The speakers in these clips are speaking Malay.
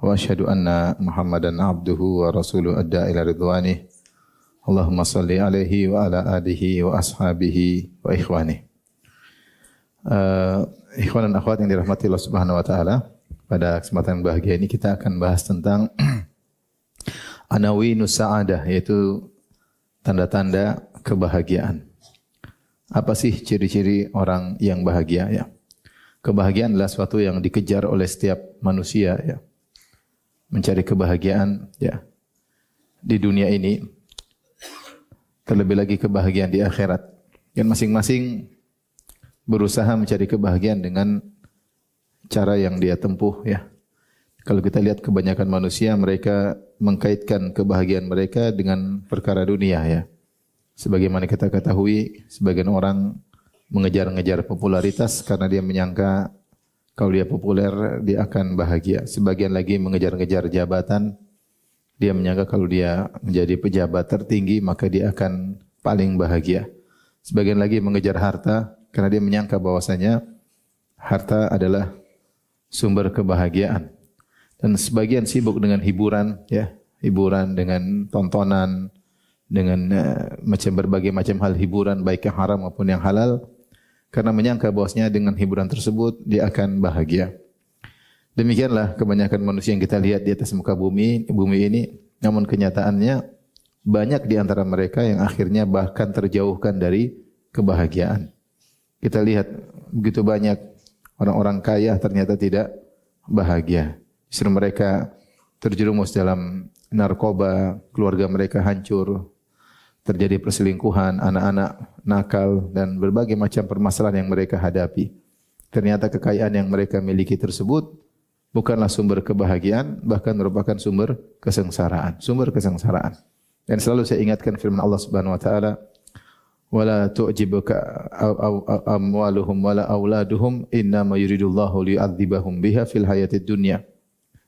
wa asyhadu anna Muhammadan abduhu wa rasuluhu adda ila ridwanih. Allahumma salli alaihi wa ala alihi wa ashabihi wa ikhwanih. Ikhwan dan akhwat yang dirahmati Allah Subhanahu wa taala, pada kesempatan bahagia ini kita akan bahas tentang anawinus sa'adah, yaitu tanda-tanda kebahagiaan. Apa sih ciri-ciri orang yang bahagia ya? Kebahagiaan adalah sesuatu yang dikejar oleh setiap manusia ya. Mencari kebahagiaan ya di dunia ini, terlebih lagi kebahagiaan di akhirat. Dan masing-masing berusaha mencari kebahagiaan dengan cara yang dia tempuh ya. Kalau kita lihat kebanyakan manusia, mereka mengkaitkan kebahagiaan mereka dengan perkara dunia ya. Sebagaimana kita ketahui, sebagian orang mengejar-ngejar popularitas karena dia menyangka kalau dia populer dia akan bahagia. Sebagian lagi mengejar-ngejar jabatan, dia menyangka kalau dia menjadi pejabat tertinggi maka dia akan paling bahagia. Sebagian lagi mengejar harta karena dia menyangka bahwasanya harta adalah sumber kebahagiaan. Dan sebagian sibuk dengan hiburan ya, hiburan dengan tontonan, dengan berbagai macam hal hiburan baik yang haram maupun yang halal, karena menyangka bahwasanya dengan hiburan tersebut dia akan bahagia. Demikianlah kebanyakan manusia yang kita lihat di atas muka bumi ini, namun kenyataannya banyak di antara mereka yang akhirnya bahkan terjauhkan dari kebahagiaan. Kita lihat begitu banyak orang-orang kaya ternyata tidak bahagia. Justru mereka terjerumus dalam narkoba, keluarga mereka hancur, terjadi perselingkuhan, anak-anak nakal dan berbagai macam permasalahan yang mereka hadapi. Ternyata kekayaan yang mereka miliki tersebut bukanlah sumber kebahagiaan, bahkan merupakan sumber kesengsaraan, Dan selalu saya ingatkan firman Allah Subhanahu wa taala, "Wala tu'jibuka amwaluhum wala auladuhum, innama yuridullahu liyu'adzibahum biha fil hayatid dunya."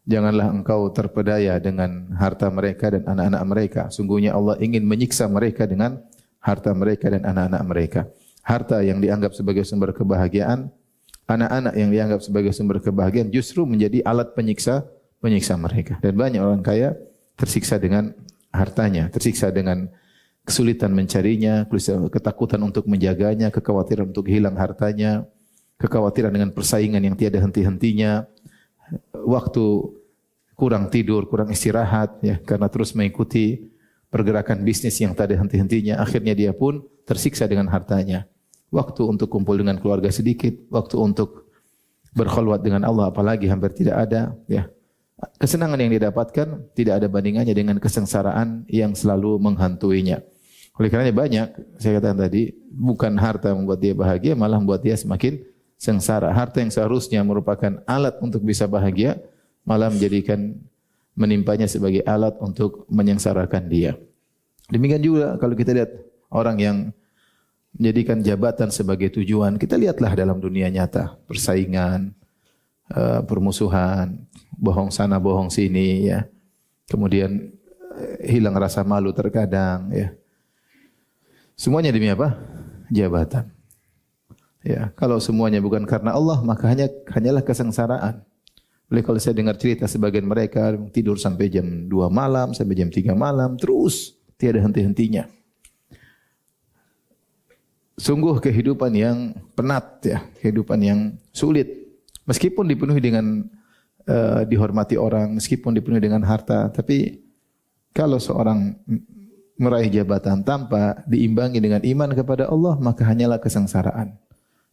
Janganlah engkau terpedaya dengan harta mereka dan anak-anak mereka. Sungguhnya Allah ingin menyiksa mereka dengan harta mereka dan anak-anak mereka. Harta yang dianggap sebagai sumber kebahagiaan, anak-anak yang dianggap sebagai sumber kebahagiaan justru menjadi alat penyiksa mereka. Dan banyak orang kaya tersiksa dengan hartanya, tersiksa dengan kesulitan mencarinya, ketakutan untuk menjaganya, kekhawatiran untuk hilang hartanya, kekhawatiran dengan persaingan yang tiada henti-hentinya, waktu kurang tidur, kurang istirahat ya, karena terus mengikuti pergerakan bisnis yang tak ada henti-hentinya. Akhirnya dia pun tersiksa dengan hartanya. Waktu untuk kumpul dengan keluarga sedikit, waktu untuk berkhulwat dengan Allah apalagi hampir tidak ada ya. Kesenangan yang dia dapatkan tidak ada bandingannya dengan kesengsaraan yang selalu menghantuinya. Oleh karenanya banyak, saya katakan tadi, bukan harta membuat dia bahagia, malah membuat dia semakin sengsara. Harta yang seharusnya merupakan alat untuk bisa bahagia, malah menimpanya sebagai alat untuk menyengsarakan dia. Demikian juga kalau kita lihat orang yang menjadikan jabatan sebagai tujuan, kita lihatlah dalam dunia nyata, persaingan, permusuhan, bohong sana bohong sini ya. Kemudian hilang rasa malu terkadang ya. Semuanya demi apa? Jabatan. Ya, kalau semuanya bukan karena Allah, maka hanyalah kesengsaraan. Oleh kalau saya dengar cerita sebagian mereka tidur sampai jam 2 malam, sampai jam 3 malam, terus tiada henti-hentinya. Sungguh kehidupan yang penat ya, kehidupan yang sulit. Meskipun dipenuhi dengan dihormati orang, meskipun dipenuhi dengan harta, tapi kalau seorang meraih jabatan tanpa diimbangi dengan iman kepada Allah, maka hanyalah kesengsaraan.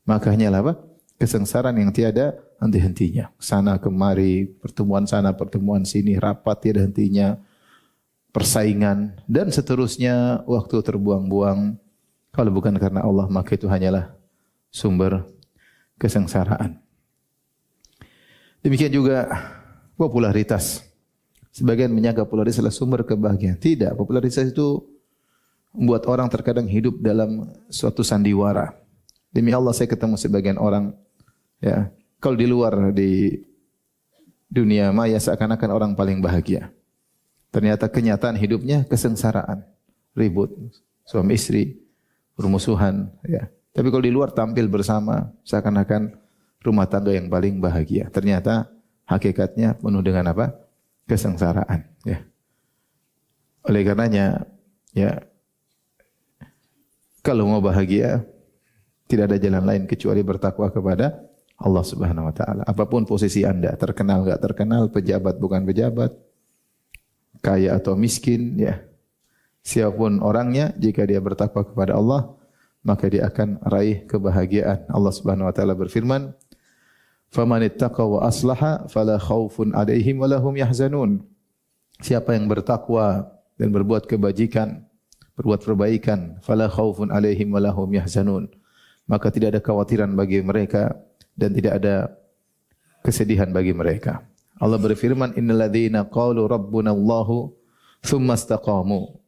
Maka hanyalah apa? Kesengsaraan yang tiada henti-hentinya. Sana kemari, pertemuan sana, pertemuan sini, rapat tiada hentinya, persaingan, dan seterusnya, waktu terbuang-buang. Kalau bukan karena Allah, maka itu hanyalah sumber kesengsaraan. Demikian juga popularitas. Sebagian menyangka popularitas adalah sumber kebahagiaan. Tidak, popularitas itu membuat orang terkadang hidup dalam suatu sandiwara. Demi Allah saya ketemu sebagian orang ya, kalau di luar di dunia maya seakan-akan orang paling bahagia. Ternyata kenyataan hidupnya kesengsaraan, ribut, suami istri, permusuhan ya. Tapi kalau di luar tampil bersama seakan-akan rumah tangga yang paling bahagia. Ternyata hakikatnya penuh dengan apa? kesengsaraan. Ya. Oleh karenanya, ya, kalau mau bahagia, tidak ada jalan lain kecuali bertakwa kepada Allah Subhanahu wa taala. Apapun posisi Anda, terkenal enggak terkenal, pejabat bukan pejabat, kaya atau miskin, ya. Siapapun orangnya, jika dia bertakwa kepada Allah, maka dia akan raih kebahagiaan. Allah Subhanahu wa taala berfirman, "Faman ittaqa wa aslaha fala khaufun 'alaihim wa lahum yahzanun." Siapa yang bertakwa dan berbuat kebajikan, berbuat perbaikan, fala khaufun 'alaihim wa lahum yahzanun. Maka tidak ada kekhawatiran bagi mereka dan tidak ada kesedihan bagi mereka. Allah berfirman, "Innal ladzina qalu rabbuna Allahu tsumma istaqamu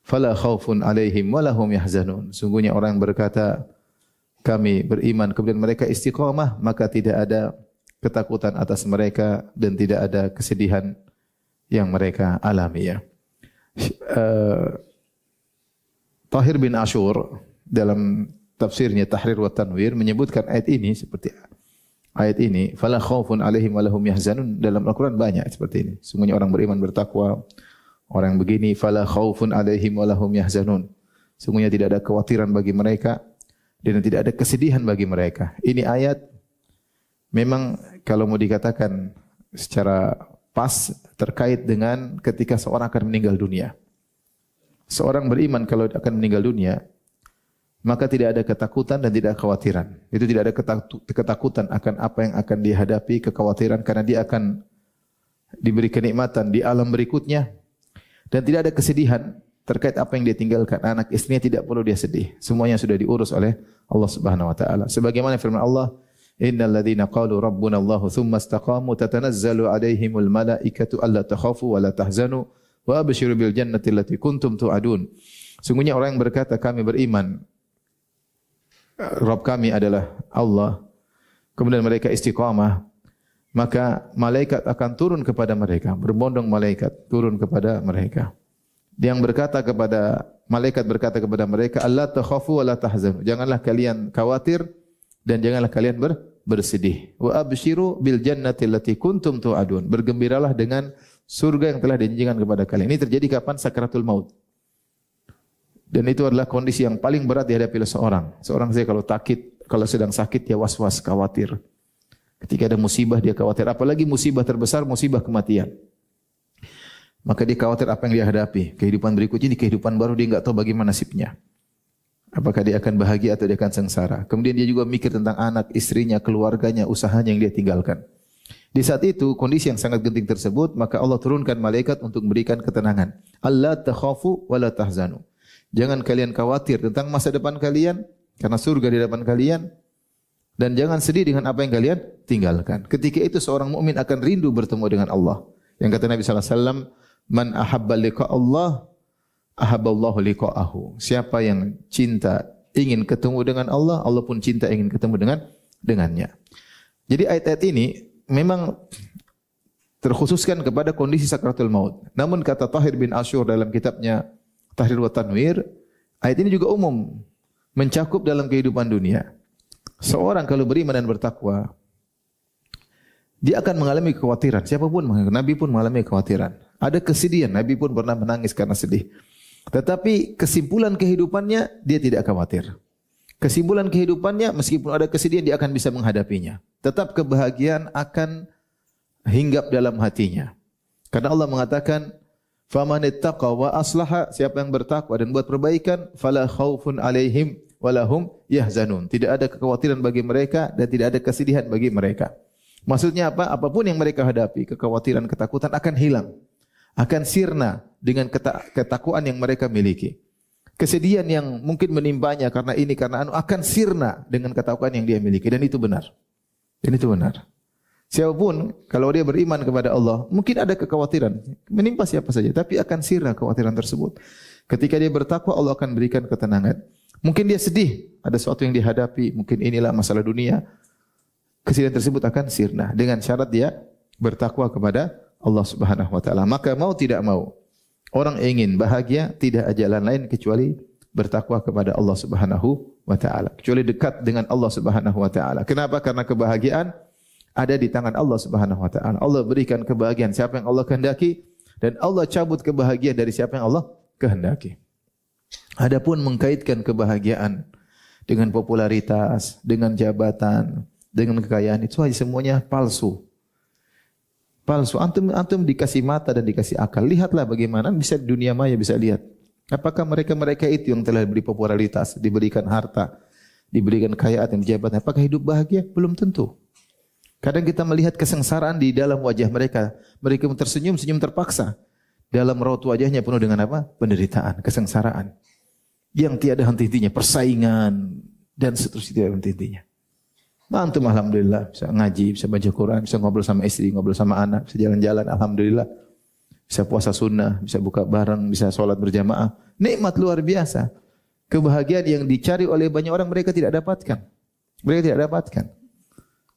fala khaufun 'alaihim wa lahum yahzanun." Sungguhnya orang yang berkata, kami beriman, kemudian mereka istiqamah, maka tidak ada ketakutan atas mereka dan tidak ada kesedihan yang mereka alami, ya. Tahir bin Ashur dalam tafsirnya Tahrir wa Tanwir menyebutkan ayat ini seperti ayat ini, fala khaufun 'alaihim wa lahum yahzanun. Dalam Al-Qur'an banyak seperti ini. Semuanya orang beriman bertakwa, orang begini, fala khaufun 'alaihim wa lahum yahzanun. Sungguhnya tidak ada kekhawatiran bagi mereka dan tidak ada kesedihan bagi mereka. Ini ayat memang kalau mau dikatakan secara pas terkait dengan ketika seorang akan meninggal dunia. Seorang beriman kalau akan meninggal dunia, maka tidak ada ketakutan dan tidak ada kekhawatiran. Itu tidak ada ketakutan akan apa yang akan dihadapi, kekhawatiran karena dia akan diberi kenikmatan di alam berikutnya, dan tidak ada kesedihan terkait apa yang dia tinggalkan. Anak istrinya tidak perlu dia sedih. Semuanya sudah diurus oleh Allah Subhanahu wa taala. Sebagaimana firman Allah, "Innal ladzina qalu rabbuna Allahu tsumma istaqamu tatanazzalu 'alaihimul malaikatu alla takhafu wa la tahzanu wa abshiru bil jannati allati kuntum tu'adun." Sungguhnya orang yang berkata kami beriman, Rabb kami adalah Allah, kemudian mereka istiqamah, maka malaikat akan turun kepada mereka, berbondong malaikat turun kepada mereka. Yang berkata kepada malaikat berkata kepada mereka, "Allah takhafu wa la tahzanu." Janganlah kalian khawatir dan janganlah kalian bersedih. Wa abshiru bil jannati allati kuntum tu'adun. Bergembiralah dengan surga yang telah dijanjikan kepada kalian. Ini terjadi kapan? Sakaratul maut. Dan itu adalah kondisi yang paling berat dihadapi oleh seorang. Seorang saya kalau sedang sakit dia was-was, khawatir. Ketika ada musibah dia khawatir, apalagi musibah terbesar, musibah kematian. Maka dia khawatir apa yang dia hadapi. Kehidupan berikutnya, di kehidupan baru dia enggak tahu bagaimana nasibnya. Apakah dia akan bahagia atau dia akan sengsara. Kemudian dia juga mikir tentang anak, istrinya, keluarganya, usahanya yang dia tinggalkan. Di saat itu, kondisi yang sangat genting tersebut, maka Allah turunkan malaikat untuk memberikan ketenangan. Allah takhafu wa la tahzanu. Jangan kalian khawatir tentang masa depan kalian, karena surga di depan kalian. Dan jangan sedih dengan apa yang kalian tinggalkan. Ketika itu seorang mukmin akan rindu bertemu dengan Allah. Yang kata Nabi sallallahu alaihi wasallam, "Man ahabba liqa Allah, ahabballahu liqa'ahu." Siapa yang cinta ingin ketemu dengan Allah, Allah pun cinta ingin ketemu dengannya. Jadi ayat-ayat ini memang terkhususkan kepada kondisi sakaratul maut. Namun kata Tahir bin Ashur dalam kitabnya Tahrir wa Tanwir, ayat ini juga umum, mencakup dalam kehidupan dunia. Seorang kalau beriman dan bertakwa, dia akan mengalami kekhawatiran. Siapapun, Nabi pun mengalami kekhawatiran. Ada kesedihan, Nabi pun pernah menangis karena sedih. Tetapi kesimpulan kehidupannya, dia tidak khawatir. Kesimpulan kehidupannya, meskipun ada kesedihan, dia akan bisa menghadapinya. Tetap kebahagiaan akan hinggap dalam hatinya. Karena Allah mengatakan, "Faman ittaqa wa aslaha," siapa yang bertakwa dan buat perbaikan, "fala khaufun 'alaihim wa lahum yahzanun." Tidak ada kekhawatiran bagi mereka dan tidak ada kesedihan bagi mereka. Maksudnya apa? Apapun yang mereka hadapi, kekhawatiran, ketakutan akan hilang. Akan sirna dengan ketakwaan yang mereka miliki. Kesedihan yang mungkin menimpanya karena ini, karena anu, akan sirna dengan ketakwaan yang dia miliki. Dan itu benar. Dan itu benar. Siapapun, kalau dia beriman kepada Allah, mungkin ada kekhawatiran. Menimpa siapa saja, tapi akan sirna kekhawatiran tersebut. Ketika dia bertakwa, Allah akan berikan ketenangan. Mungkin dia sedih, ada sesuatu yang dihadapi, mungkin inilah masalah dunia. Kesedihan tersebut akan sirna. Dengan syarat dia bertakwa kepada Allah Subhanahu wa ta'ala. Maka mau tidak mau, orang ingin bahagia, tidak ada jalan lain kecuali bertakwa kepada Allah Subhanahu wa ta'ala. Kecuali dekat dengan Allah Subhanahu wa ta'ala. Kenapa? Karena kebahagiaan ada di tangan Allah Subhanahu wa taala. Allah berikan kebahagiaan siapa yang Allah kehendaki dan Allah cabut kebahagiaan dari siapa yang Allah kehendaki. Adapun mengkaitkan kebahagiaan dengan popularitas, dengan jabatan, dengan kekayaan itu semuanya palsu. Palsu. Antum dikasih mata dan dikasih akal. Lihatlah bagaimana bisa dunia maya bisa lihat. Apakah mereka itu yang telah diberi popularitas, diberikan harta, diberikan kekayaan dan jabatan, apakah hidup bahagia? Belum tentu. Kadang kita melihat kesengsaraan di dalam wajah mereka. Mereka tersenyum, senyum terpaksa. Dalam raut wajahnya penuh dengan apa? Penderitaan, kesengsaraan. Yang tiada henti-hentinya, persaingan, dan seterusnya tiada henti-hentinya. Antum alhamdulillah bisa ngaji, bisa baca Quran, bisa ngobrol sama istri, ngobrol sama anak, bisa jalan-jalan, alhamdulillah. Bisa puasa sunnah, bisa buka bareng, bisa sholat berjamaah. Nikmat luar biasa. Kebahagiaan yang dicari oleh banyak orang mereka tidak dapatkan. Mereka tidak dapatkan.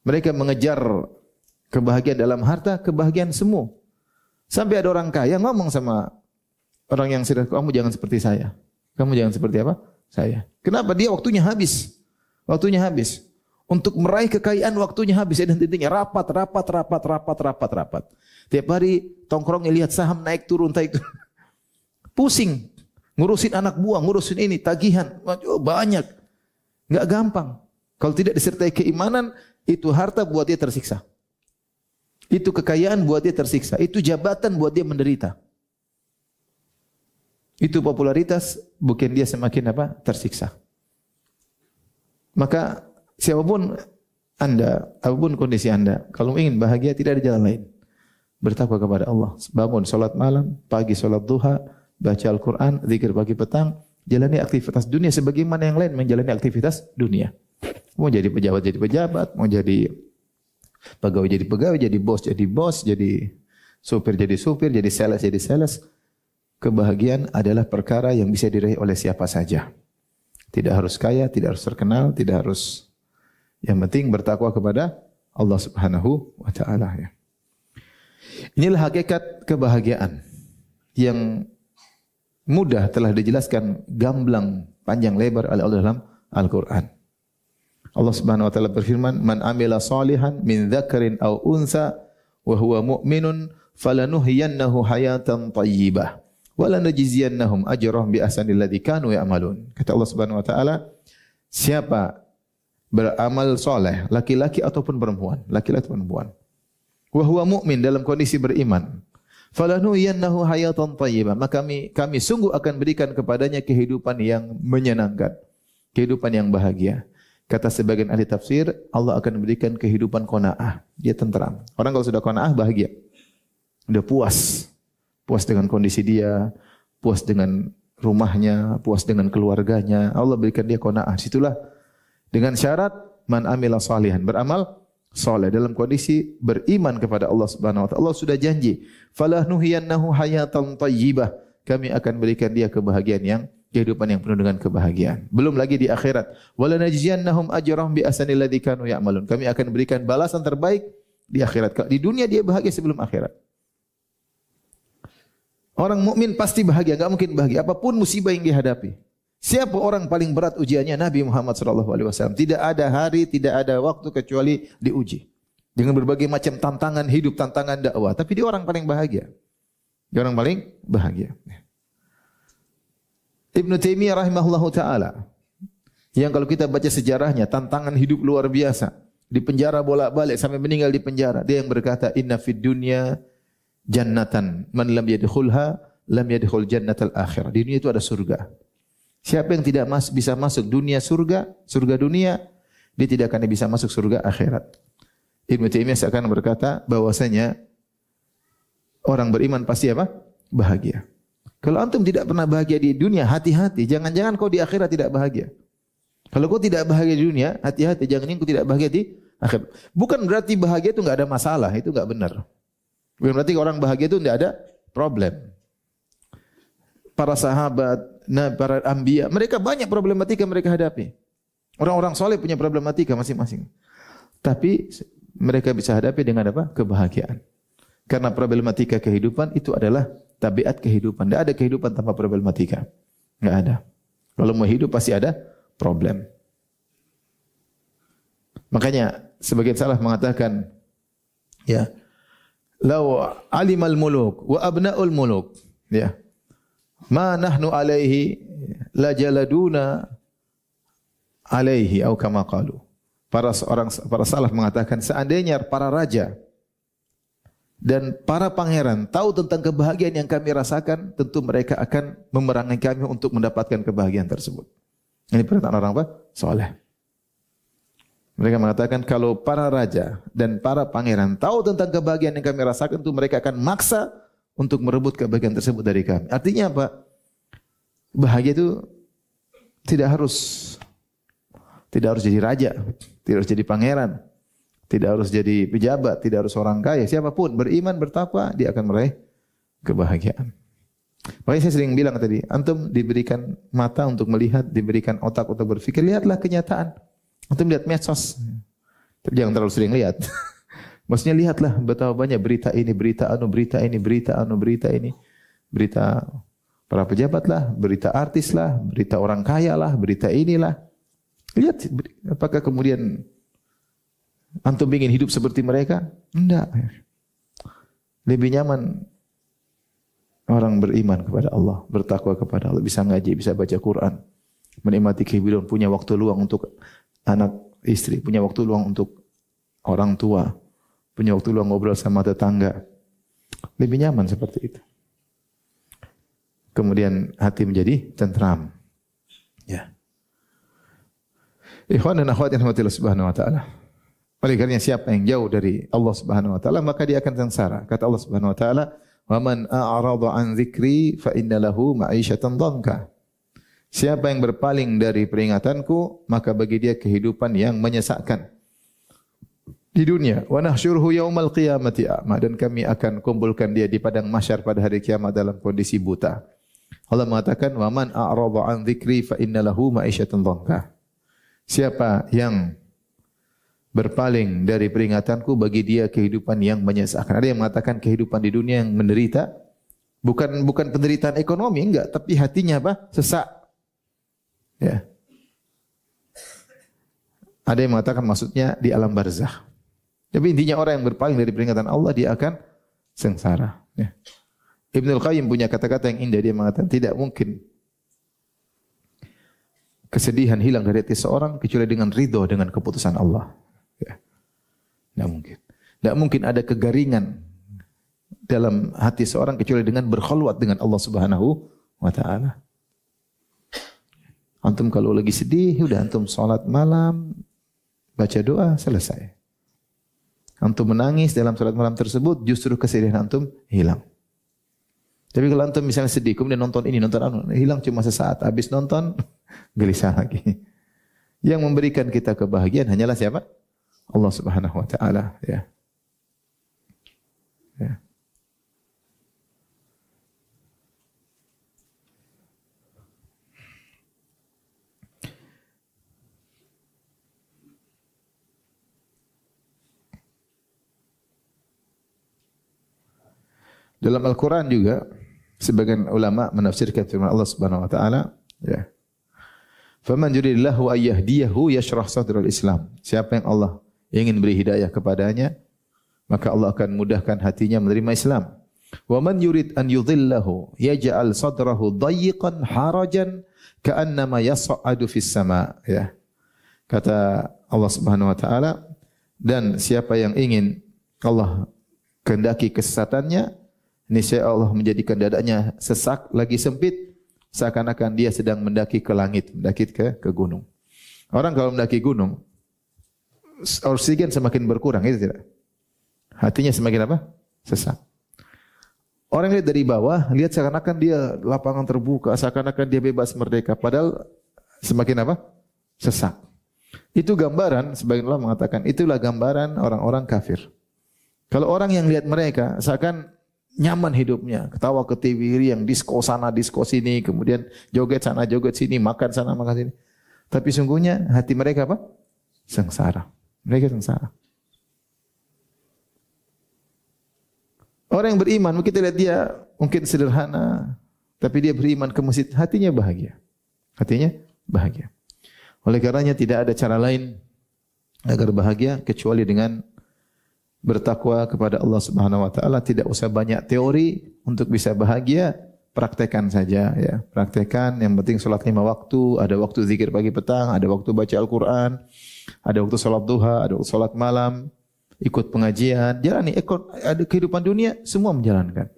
Mereka mengejar kebahagiaan dalam harta, kebahagiaan semu. Sampai ada orang kaya ngomong sama orang yang sedekah, kamu jangan seperti saya. Kamu jangan seperti apa? Saya. Kenapa? Dia waktunya habis. Waktunya habis. Untuk meraih kekayaan waktunya habis. Dan intinya rapat. Tiap hari tongkrongnya lihat saham naik turun. Pusing. Ngurusin anak buah, ngurusin ini, tagihan. Banyak. Enggak gampang. Kalau tidak disertai keimanan, itu harta buat dia tersiksa. Itu kekayaan buat dia tersiksa. Itu jabatan buat dia menderita. Itu popularitas bukan dia semakin apa? Tersiksa. Maka siapapun Anda, apapun kondisi Anda, kalau ingin bahagia tidak ada jalan lain. Bertakwa kepada Allah. Bangun salat malam, pagi salat duha, baca Al-Quran, zikir pagi petang, jalani aktivitas dunia sebagaimana yang lain menjalani aktivitas dunia. Mau jadi pejabat, mau jadi pegawai, jadi bos, jadi supir, jadi sales. Kebahagiaan adalah perkara yang bisa diraih oleh siapa saja. Tidak harus kaya, tidak harus terkenal, tidak harus. Yang penting bertakwa kepada Allah Subhanahu wa taala ya. Inilah hakikat kebahagiaan yang mudah telah dijelaskan gamblang panjang lebar oleh Allah dalam Al-Qur'an. Allah Subhanahu wa taala berfirman, "Man amila salihan min dzakarin aw unsa wa huwa mu'minun falanuhyiyannahu hayatan thayyibah wa lanajziyannahum ajrahum bi ahsanil ladzi kanu ya'malun." Kata Allah Subhanahu wa taala, siapa beramal soleh, laki-laki ataupun perempuan, wa huwa mu'min dalam kondisi beriman, falanuhyiyannahu hayatan thayyibah, maka kami sungguh akan berikan kepadanya kehidupan yang menyenangkan, kehidupan yang bahagia. Kata sebagian ahli tafsir, Allah akan berikan kehidupan qanaah, dia tenteram. Orang kalau sudah qanaah bahagia. Sudah puas. Puas dengan kondisi dia, puas dengan rumahnya, puas dengan keluarganya. Allah berikan dia qanaah. Situlah dengan syarat man amila salihan, beramal saleh dalam kondisi beriman kepada Allah Subhanahu wa taala. Allah sudah janji, falanuhyiyannahu hayatan thayyibah. Kami akan berikan dia kebahagiaan yang kehidupan yang penuh dengan kebahagiaan. Belum lagi di akhirat. Wala najziyannahum ajrahum bi ahsanil ladzi kanu ya'malun. Kami akan berikan balasan terbaik di akhirat. Di dunia dia bahagia sebelum akhirat. Orang mukmin pasti bahagia, enggak mungkin bahagia apapun musibah yang dihadapi. Siapa orang paling berat ujiannya? Nabi Muhammad sallallahu alaihi wasallam. Tidak ada hari, tidak ada waktu kecuali diuji. Dengan berbagai macam tantangan hidup, tantangan dakwah, tapi dia orang paling bahagia. Dia orang paling bahagia. Ibnu Taimiyah rahimahullahu taala, yang kalau kita baca sejarahnya tantangan hidup luar biasa, di penjara bolak-balik sampai meninggal di penjara. Dia yang berkata, inna fid dunya jannatan man lam yadkhulha lam yadkhul jannatal akhirah. Di dunia itu ada surga. Siapa yang tidak bisa masuk dunia surga dunia, dia tidak akan bisa masuk surga akhirat. Ibnu Taimiyah seakan berkata bahwasanya orang beriman pasti apa? Bahagia. Kalau antum tidak pernah bahagia di dunia, hati-hati. Jangan-jangan kau di akhirat tidak bahagia. Kalau kau tidak bahagia di dunia, hati-hati. Jangan kau tidak bahagia di akhirat. Bukan berarti bahagia itu enggak ada masalah. Itu enggak benar. Bukan berarti orang bahagia itu enggak ada problem. Para sahabat, para anbiya, mereka banyak problematika mereka hadapi. Orang-orang soleh punya problematika masing-masing. Tapi mereka bisa hadapi dengan apa? Kebahagiaan. Karena problematika kehidupan itu adalah tabiat kehidupan. Tidak ada kehidupan tanpa problematika. Tidak ada. Kalau mau hidup pasti ada problem. Makanya sebagian salaf mengatakan Ya. Lau alimal muluk wa abnaul muluk. Ya. Ma nahnu alaihi la jaladuna alaihi atau kama qalu. Para salaf mengatakan seandainya para raja dan para pangeran tahu tentang kebahagiaan yang kami rasakan, tentu mereka akan memerangi kami untuk mendapatkan kebahagiaan tersebut. Ini perkataan orang apa? Saleh. Mereka mengatakan kalau para raja dan para pangeran tahu tentang kebahagiaan yang kami rasakan, itu mereka akan maksa untuk merebut kebahagiaan tersebut dari kami. Artinya apa? Bahagia itu tidak harus jadi raja, tidak harus jadi pangeran, tidak harus jadi pejabat, tidak harus orang kaya. Siapapun beriman, bertakwa, dia akan meraih kebahagiaan. Makanya saya sering bilang tadi, antum diberikan mata untuk melihat, diberikan otak untuk berpikir, lihatlah kenyataan. Antum lihat medsos, tapi jangan terlalu sering lihat. Maksudnya lihatlah betapa banyak berita ini, berita anu, berita ini, berita anu, berita ini, berita para pejabat lah, berita artis lah, berita orang kaya lah, berita inilah. Lihat, apakah kemudian antum ingin hidup seperti mereka? Enggak. Lebih nyaman orang beriman kepada Allah, bertakwa kepada Allah, bisa ngaji, bisa baca Quran, menikmati kehidupan, punya waktu luang untuk anak istri, punya waktu luang untuk orang tua, punya waktu luang ngobrol sama tetangga. Lebih nyaman seperti itu. Kemudian hati menjadi tentram. Ya. Ikhwan dan akhwat yang dirahmati Allah Subhanahu wa taala. Oleh karena siapa yang jauh dari Allah Subhanahu wa taala, maka dia akan sengsara. Kata Allah Subhanahu wa taala, "Wa man a'rada 'an dzikri fa inna lahu ma'isyatan dhanka." Siapa yang berpaling dari peringatanku, maka bagi dia kehidupan yang menyesakkan di dunia. Wa nahsyuruhu yaumal qiyamati a'ma, dan kami akan kumpulkan dia di padang mahsyar pada hari kiamat dalam kondisi buta. Allah mengatakan, "Wa man a'rada 'an dzikri fa inna lahu ma'isyatan dhanka." Siapa yang berpaling dari peringatanku, bagi dia kehidupan yang menyesakkan. Ada yang mengatakan kehidupan di dunia yang menderita, bukan penderitaan ekonomi, enggak, tapi hatinya apa? Sesak. Ya. Ada yang mengatakan maksudnya di alam barzakh. Tapi intinya orang yang berpaling dari peringatan Allah, dia akan sengsara. Ya. Ibnul Qayyim punya kata-kata yang indah, dia mengatakan tidak mungkin kesedihan hilang dari hati seorang kecuali dengan ridho dengan keputusan Allah. Ya. Tidak mungkin. Tidak mungkin ada kegaringan dalam hati seorang kecuali dengan berkhulwat dengan Allah Subhanahu wa taala. Antum kalau lagi sedih, udah antum salat malam, baca doa, selesai. Antum menangis dalam salat malam tersebut, justru kesedihan antum hilang. Tapi kalau antum misalnya sedih, kemudian nonton ini, nonton anu, hilang cuma sesaat, habis nonton, gelisah lagi. Yang memberikan kita kebahagiaan hanyalah siapa? Allah Subhanahu wa taala, ya. Ya. Dalam Al-Quran juga, sebagian ulama menafsirkan firman Allah Subhanahu wa taala, ya. Faman yuridillahu ayyahdiyahu yashrah sadral Islam. Siapa yang Allah ingin beri hidayah kepadanya, maka Allah akan mudahkan hatinya menerima Islam. Wa man yurid an yudhillahu yaj'al sadrahu dayyiqan harajan ka'annama yas'adu fis sama', ya. Kata Allah Subhanahu wa taala, dan siapa yang ingin Allah kehendaki kesesatannya, niscaya Allah menjadikan dadanya sesak lagi sempit, seakan-akan dia sedang mendaki ke langit, mendaki ke gunung. Orang kalau mendaki gunung, oksigen semakin berkurang, itu tidak? Hatinya semakin apa? Sesak. Orang lihat dari bawah, lihat seakan-akan dia lapangan terbuka, seakan-akan dia bebas merdeka, padahal semakin apa? Sesak. Itu gambaran, sebagian ulama mengatakan, itulah gambaran orang-orang kafir. Kalau orang yang lihat mereka, seakan nyaman hidupnya, ketawa ke TV yang disko sana, disko sini, kemudian joget sana, joget sini, makan sana, makan sini. Tapi sungguhnya hati mereka apa? Sengsara. Mereka sengsara. Orang yang beriman, kita lihat dia mungkin sederhana, tapi dia beriman ke masjid, hatinya bahagia. Hatinya bahagia. Oleh karenanya tidak ada cara lain agar bahagia kecuali dengan bertakwa kepada Allah Subhanahu wa taala, tidak usah banyak teori untuk bisa bahagia, praktekkan saja ya. Praktekkan, yang penting salat 5 waktu, ada waktu zikir pagi petang, ada waktu baca Al-Qur'an, ada waktu salat duha, ada waktu salat malam, ikut pengajian, jalani ada kehidupan dunia semua menjalankan.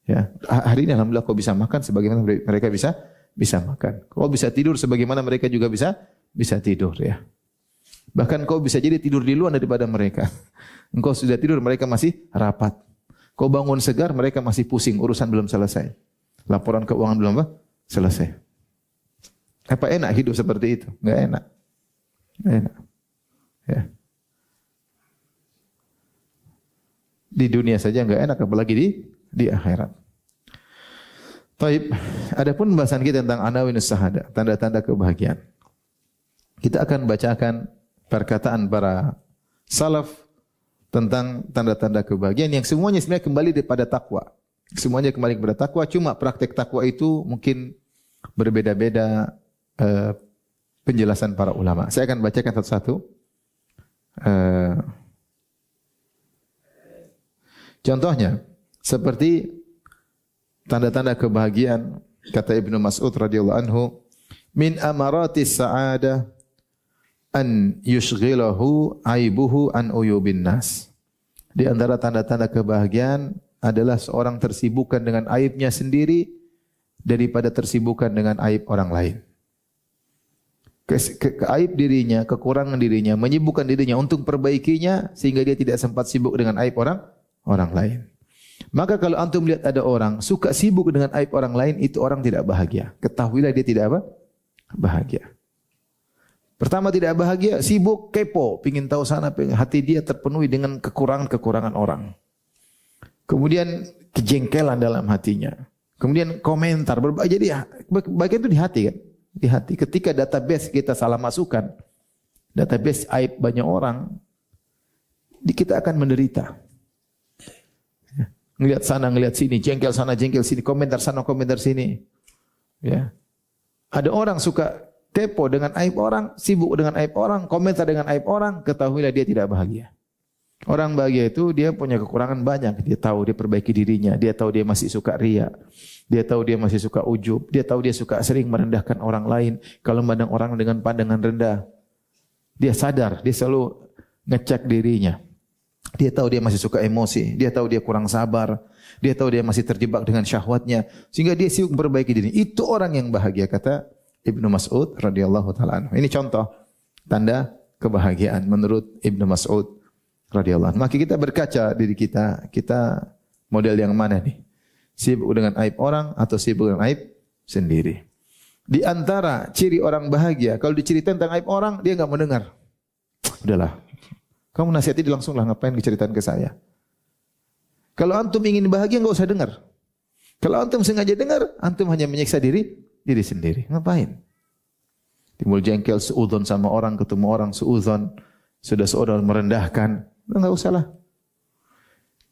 Ya, hari ini alhamdulillah kau bisa makan sebagaimana mereka bisa makan. Kau bisa tidur sebagaimana mereka juga bisa tidur ya. Bahkan kau bisa jadi tidur di luar daripada mereka. Engkau sudah tidur, mereka masih rapat. Kau bangun segar, mereka masih pusing, urusan belum selesai. Laporan keuangan belum selesai. Apa enak hidup seperti itu? Enggak enak. Enggak enak. Ya. Di dunia saja enggak enak, apalagi di akhirat. Taib, adapun pembahasan kita tentang anawinus sahada, tanda-tanda kebahagiaan. Kita akan bacakan perkataan para salaf tentang tanda-tanda kebahagiaan yang semuanya sebenarnya kembali kepada takwa. Semuanya kembali kepada takwa, cuma praktek takwa itu mungkin berbeda-beda penjelasan para ulama. Saya akan bacakan satu-satu. Contohnya, seperti tanda-tanda kebahagiaan, kata Ibnu Mas'ud radhiyallahu anhu, min amaratis sa'adah an yushghilahu aibuhu an uyubin nas. Di antara tanda-tanda kebahagiaan adalah seorang tersibukkan dengan aibnya sendiri daripada tersibukkan dengan aib orang lain. Aib dirinya, kekurangan dirinya, menyibukkan dirinya untuk perbaikinya sehingga dia tidak sempat sibuk dengan aib orang lain. Maka kalau antum melihat ada orang suka sibuk dengan aib orang lain, itu orang tidak bahagia. Ketahuilah dia tidak bahagia. Pertama tidak bahagia, sibuk, kepo, pingin tahu sana, hati dia terpenuhi dengan kekurangan-kekurangan orang. Kemudian kejengkelan dalam hatinya. Kemudian komentar, jadi bagian itu di hati kan? Di hati. Ketika database kita salah masukkan, database aib banyak orang, kita akan menderita. Ngelihat sana, ngelihat sini, jengkel sana, jengkel sini, komentar sana, komentar sini. Ya. Ada orang suka kepo dengan aib orang, sibuk dengan aib orang, komentar dengan aib orang, ketahuilah dia tidak bahagia. Orang bahagia itu dia punya kekurangan banyak, dia tahu dia perbaiki dirinya, dia tahu dia masih suka riya, dia tahu dia masih suka ujub, dia tahu dia suka sering merendahkan orang lain, kalau memandang orang dengan pandangan rendah. Dia sadar, dia selalu ngecek dirinya. Dia tahu dia masih suka emosi, dia tahu dia kurang sabar, dia tahu dia masih terjebak dengan syahwatnya, sehingga dia sibuk memperbaiki diri. Itu orang yang bahagia, kata Ibnu Mas'ud radhiyallahu taala anhu. Ini contoh tanda kebahagiaan menurut Ibnu Mas'ud radhiyallahu anhu. Maka kita berkaca diri kita model yang mana nih? Sibuk dengan aib orang atau sibuk dengan aib sendiri? Di antara ciri orang bahagia, kalau diceritain tentang aib orang, dia enggak mendengar. Udahlah. Kamu nasihati langsung lah, ngapain diceritain ke saya? Kalau antum ingin bahagia enggak usah dengar. Kalau antum sengaja dengar, antum hanya menyiksa diri sendiri. Ngapain? Timbul jengkel, suudzon sama orang, ketemu orang suudzon, sudah seorang merendahkan, enggak usah lah.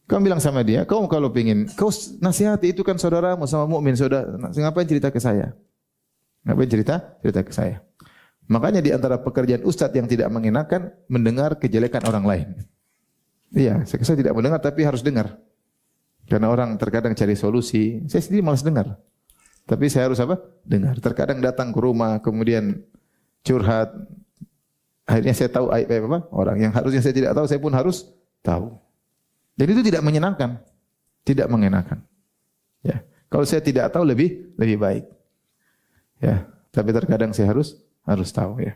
Kamu bilang sama dia, kau kalau pengin, kau nasihati itu kan saudaramu sama mukmin, saudara, ngapain cerita ke saya? Ngapain cerita ke saya? Makanya di antara pekerjaan ustadz yang tidak mengenakan mendengar kejelekan orang lain. Iya, saya tidak mendengar tapi harus dengar. Karena orang terkadang cari solusi, saya sendiri malas dengar. Tapi saya harus apa? Dengar. Terkadang datang ke rumah, kemudian curhat. Akhirnya saya tahu aib apa orang yang harusnya saya tidak tahu, saya pun harus tahu. Dan itu tidak menyenangkan, tidak mengenakan. Ya, kalau saya tidak tahu lebih baik. Ya, tapi terkadang saya harus tahu ya.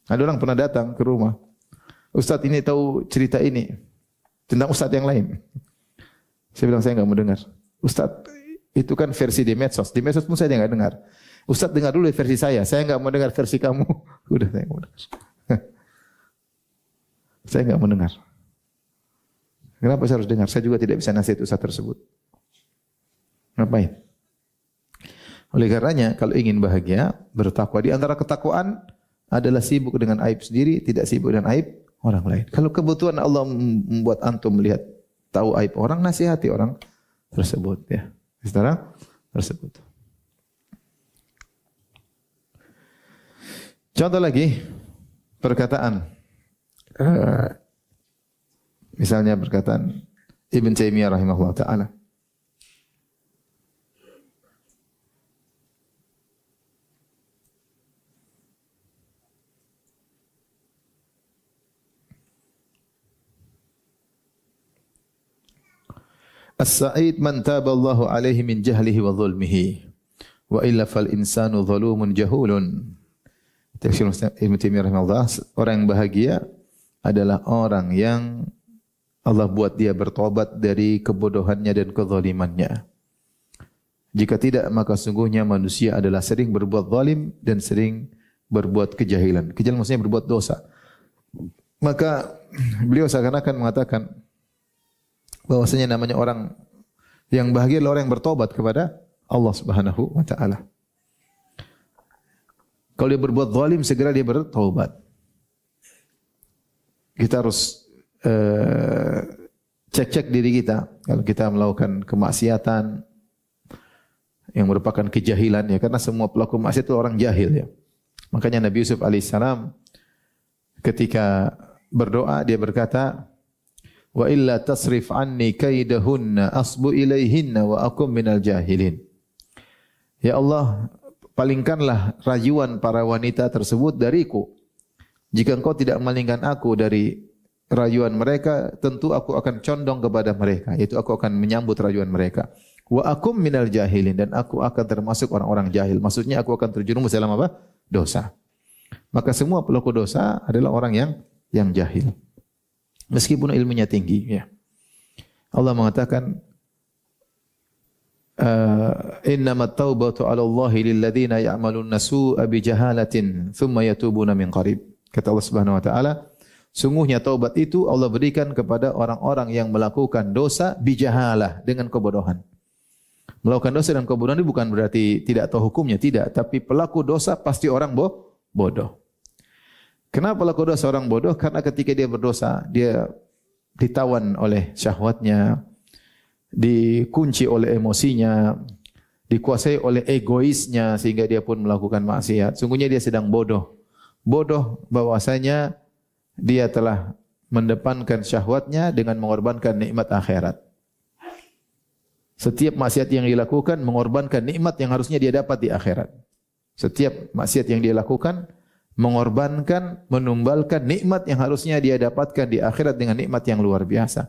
Ada orang pernah datang ke rumah, Ustadz ini tahu cerita ini tentang Ustadz yang lain. Saya bilang saya enggak mau dengar. Ustadz itu kan versi di medsos pun saya enggak dengar. Ustadz dengar dulu versi saya enggak mau dengar versi kamu. Udah saya enggak mau dengar. Saya enggak mau dengar. Kenapa saya harus dengar? Saya juga tidak bisa nasihat ustadz tersebut. Ngapain? Oleh karenanya, kalau ingin bahagia, bertakwa. Di antara ketakwaan adalah sibuk dengan aib sendiri, tidak sibuk dengan aib orang lain. Kalau kebutuhan Allah membuat antum melihat, tahu aib orang, nasihati orang tersebut. Ya, sekarang tersebut. Contoh lagi, perkataan Misalnya perkataan Ibn Taimiyah rahimahullah ta'ala. As-sa'id man taballahu alaihi min jahlihi wa zulmihi. Wa illa fal insanu zalumun jahulun. Tafsir Ibn Taimiyah rahimahullah, orang yang bahagia adalah orang yang Allah buat dia bertobat dari kebodohannya dan kezalimannya. Jika tidak, maka sungguhnya manusia adalah sering berbuat zalim dan sering berbuat kejahilan. Kejahilan maksudnya berbuat dosa. Maka beliau seakan-akan mengatakan bahwasanya namanya orang yang bahagia adalah orang yang bertobat kepada Allah Subhanahu wa taala. Kalau dia berbuat zalim, segera dia bertaubat. Kita harus cek-cek diri kita. Kalau kita melakukan kemaksiatan yang merupakan kejahilan, ya, karena semua pelaku maksiat itu orang jahil, ya. Makanya Nabi Yusuf alaihissalam ketika berdoa dia berkata, wa illa tasrif anni kaidahunna asbu ilaihinna wa akum minal jahilin. Ya Allah, palingkanlah rayuan para wanita tersebut dariku. Jika engkau tidak malingkan aku dari rayuan mereka, tentu aku akan condong kepada mereka, yaitu aku akan menyambut rayuan mereka. Wa akum minal jahilin, dan aku akan termasuk orang-orang jahil. Maksudnya aku akan terjerumus dalam apa? Dosa. Maka semua pelaku dosa adalah orang yang jahil. Meskipun ilmunya tinggi, ya. Allah mengatakan, innamat taubatu 'ala Allahi lil ladzina ya'maluna su'a bi jahalatin thumma yatubuna min qarib. Kata Allah Subhanahu wa taala, sungguhnya taubat itu Allah berikan kepada orang-orang yang melakukan dosa bijahalah, dengan kebodohan. Melakukan dosa dan kebodohan itu bukan berarti tidak tahu hukumnya, tidak, tapi pelaku dosa pasti orang bodoh. Kenapa pelaku dosa orang bodoh? Karena ketika dia berdosa, dia ditawan oleh syahwatnya, dikunci oleh emosinya, dikuasai oleh egoisnya sehingga dia pun melakukan maksiat. Sungguhnya dia sedang bodoh. Bodoh bahwasanya dia telah mendepankan syahwatnya dengan mengorbankan nikmat akhirat. Setiap maksiat yang dilakukan mengorbankan nikmat yang harusnya dia dapat di akhirat. Setiap maksiat yang dia lakukan mengorbankan, menumbalkan nikmat yang harusnya dia dapatkan di akhirat dengan nikmat yang luar biasa.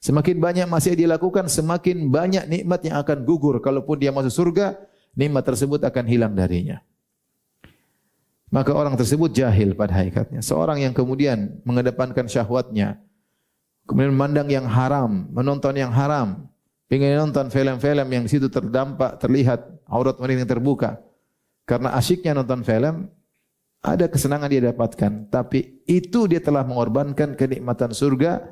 Semakin banyak maksiat dia lakukan, semakin banyak nikmat yang akan gugur. Kalaupun dia masuk surga, nikmat tersebut akan hilang darinya. Maka orang tersebut jahil pada hakikatnya. Seorang yang kemudian mengedepankan syahwatnya, kemudian memandang yang haram, menonton yang haram, ingin nonton film-film yang di situ terlihat aurat wanita yang terbuka. Karena asyiknya nonton film, ada kesenangan dia dapatkan, tapi itu dia telah mengorbankan kenikmatan surga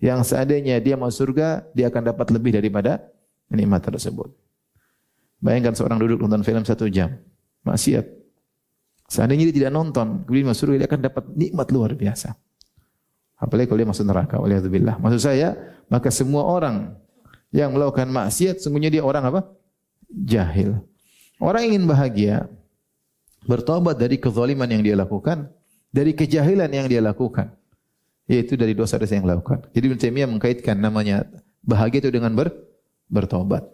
yang seandainya dia masuk surga, dia akan dapat lebih daripada nikmat tersebut. Bayangkan seorang duduk nonton film 1 jam, maksiat. Seandainya dia tidak nonton, kemudian masuk surga, dia akan dapat nikmat luar biasa. Apalagi kalau dia masuk neraka, waliyadzubillah. Maksud saya, maka semua orang yang melakukan maksiat, sungguhnya dia orang apa? Jahil. Orang ingin bahagia, bertobat dari kezaliman yang dia lakukan, dari kejahilan yang dia lakukan, yaitu dari dosa-dosa yang dia lakukan. Jadi Ibnu Taimiyah mengkaitkan namanya bahagia itu dengan bertobat.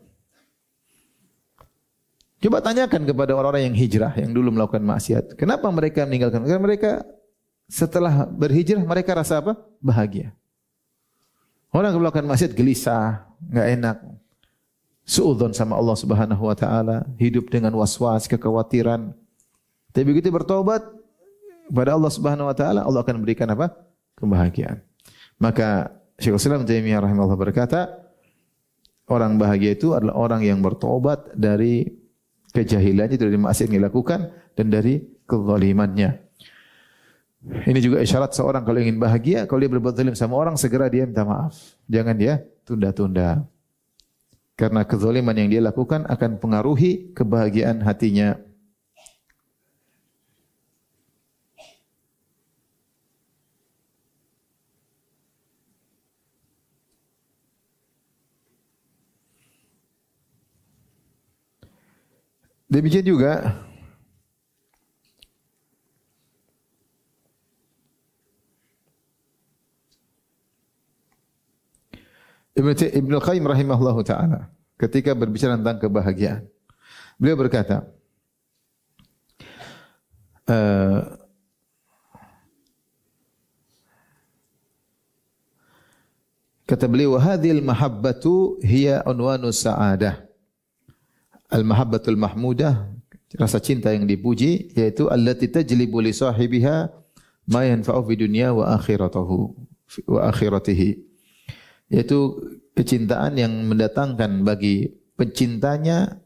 Coba tanyakan kepada orang-orang yang hijrah, yang dulu melakukan maksiat, kenapa mereka meninggalkan? Karena mereka setelah berhijrah mereka rasa apa? Bahagia. Orang yang melakukan maksiat gelisah, enggak enak, suudzon sama Allah Subhanahu wa taala, hidup dengan was-was, kekhawatiran. Tapi begitu bertobat kepada Allah Subhanahu wa taala, Allah akan berikan apa? Kebahagiaan. Maka Syekhul Islam Taimiyah rahimahullah berkata, orang bahagia itu adalah orang yang bertobat dari kejahilannya, dari maksiat yang dilakukan dan dari kezalimannya. Ini juga isyarat seorang kalau ingin bahagia, kalau dia berbuat zalim sama orang, segera dia minta maaf. Jangan dia tunda-tunda. Karena kezaliman yang dia lakukan akan pengaruhi kebahagiaan hatinya. Demikian juga Ibnu Qayyim rahimahullahu taala ketika berbicara tentang kebahagiaan, beliau berkata, kata beliau, "Hadhil mahabbatu hiya unwanus sa'adah." Al-mahabbatul mahmudah, rasa cinta yang dipuji, yaitu allati tajlibu li sahibiha ma yanfa'u fi dunya wa akhiratihi. Yaitu kecintaan yang mendatangkan bagi pencintanya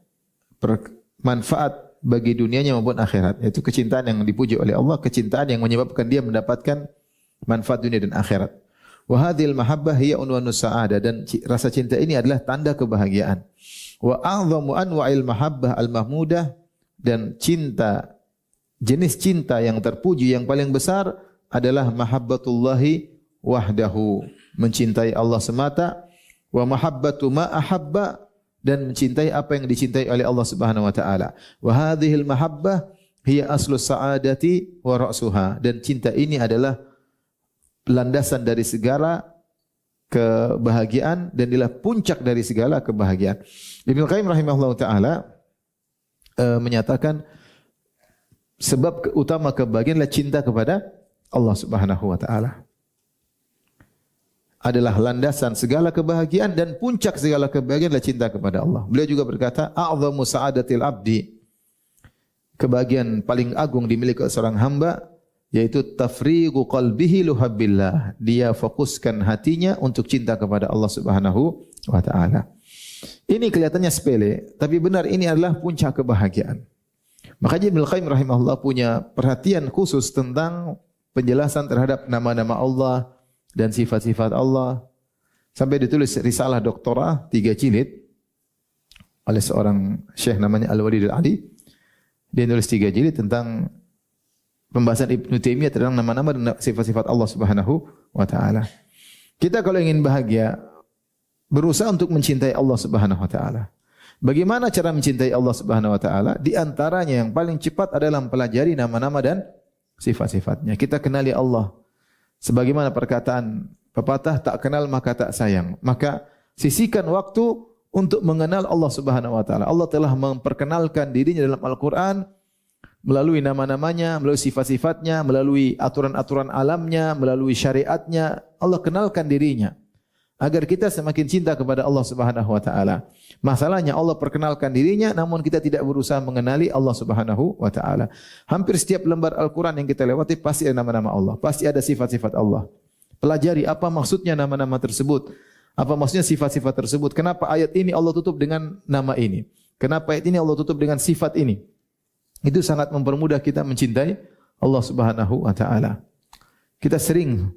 manfaat bagi dunianya maupun akhirat. Yaitu kecintaan yang dipuji oleh Allah, kecintaan yang menyebabkan dia mendapatkan manfaat dunia dan akhirat. Wa hadhil mahabbah hiya unwanus sa'adah, dan rasa cinta ini adalah tanda kebahagiaan. Wa a'dhamu anwa'il mahabbah al-mahmudah, dan cinta, jenis cinta yang terpuji yang paling besar adalah mahabbatullahi wahdahu, mencintai Allah semata, wa mahabbatu ma ahabba, dan mencintai apa yang dicintai oleh Allah Subhanahu wa taala. Wa hadhil mahabbah hiya aslus sa'adati wa ra'suha, dan cinta ini adalah landasan dari segala kebahagiaan dan adalah puncak dari segala kebahagiaan. Ibnu Qayyim rahimahullah taala menyatakan sebab utama kebahagiaan adalah cinta kepada Allah Subhanahu wa taala. Adalah landasan segala kebahagiaan dan puncak segala kebahagiaan adalah cinta kepada Allah. Beliau juga berkata, a'dhamu sa'adatil abdi, kebahagiaan paling agung dimiliki oleh seorang hamba yaitu tafrigu qalbihi luhabbillah, dia fokuskan hatinya untuk cinta kepada Allah Subhanahu wa taala. Ini kelihatannya sepele, tapi benar ini adalah puncak kebahagiaan. Makanya Ibnu Qayyim rahimahullah punya perhatian khusus tentang penjelasan terhadap nama-nama Allah dan sifat-sifat Allah. Sampai ditulis risalah doktora 3 jilid oleh seorang syekh namanya Al-Walid Al-Ali. Dia nulis 3 jilid tentang pembahasan Ibnu Taimiyah tentang nama-nama dan sifat-sifat Allah Subhanahu wa taala. Kita kalau ingin bahagia, berusaha untuk mencintai Allah Subhanahu wa taala. Bagaimana cara mencintai Allah Subhanahu wa taala? Di antaranya yang paling cepat adalah mempelajari nama-nama dan sifat-sifatnya. Kita kenali Allah. Sebagaimana perkataan pepatah, tak kenal maka tak sayang. Maka sisihkan waktu untuk mengenal Allah Subhanahu wa taala. Allah telah memperkenalkan dirinya dalam Al-Qur'an melalui nama-namanya, melalui sifat-sifatnya, melalui aturan-aturan alamnya, melalui syariatnya. Allah kenalkan dirinya agar kita semakin cinta kepada Allah Subhanahu wa taala. Masalahnya Allah perkenalkan dirinya namun kita tidak berusaha mengenali Allah Subhanahu wa taala. Hampir setiap lembar Al-Qur'an yang kita lewati pasti ada nama-nama Allah, pasti ada sifat-sifat Allah. Pelajari apa maksudnya nama-nama tersebut. Apa maksudnya sifat-sifat tersebut? Kenapa ayat ini Allah tutup dengan nama ini? Kenapa ayat ini Allah tutup dengan sifat ini? Itu sangat mempermudah kita mencintai Allah Subhanahu wa taala. Kita sering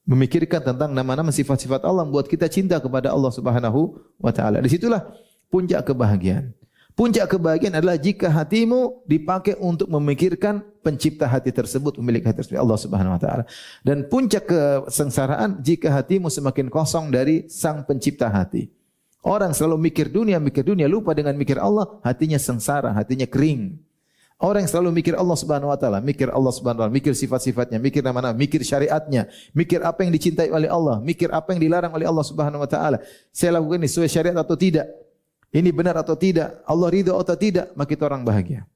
memikirkan tentang nama-nama sifat-sifat Allah membuat kita cinta kepada Allah Subhanahu wa taala. Disitulah puncak kebahagiaan. Puncak kebahagiaan adalah jika hatimu dipakai untuk memikirkan pencipta hati tersebut, pemilik hati tersebut, Allah Subhanahu wa taala. Dan puncak kesengsaraan jika hatimu semakin kosong dari sang pencipta hati. Orang selalu mikir dunia, lupa dengan mikir Allah, hatinya sengsara, hatinya kering. Orang yang selalu mikir Allah Subhanahu wa taala, mikir Allah Subhanahu wa taala, mikir sifat-sifatnya, mikir nama-nama, mikir syariatnya, mikir apa yang dicintai oleh Allah, mikir apa yang dilarang oleh Allah Subhanahu wa taala. Saya lakukan ini sesuai syariat atau tidak? Ini benar atau tidak? Allah ridha atau tidak? Maka itu orang bahagia.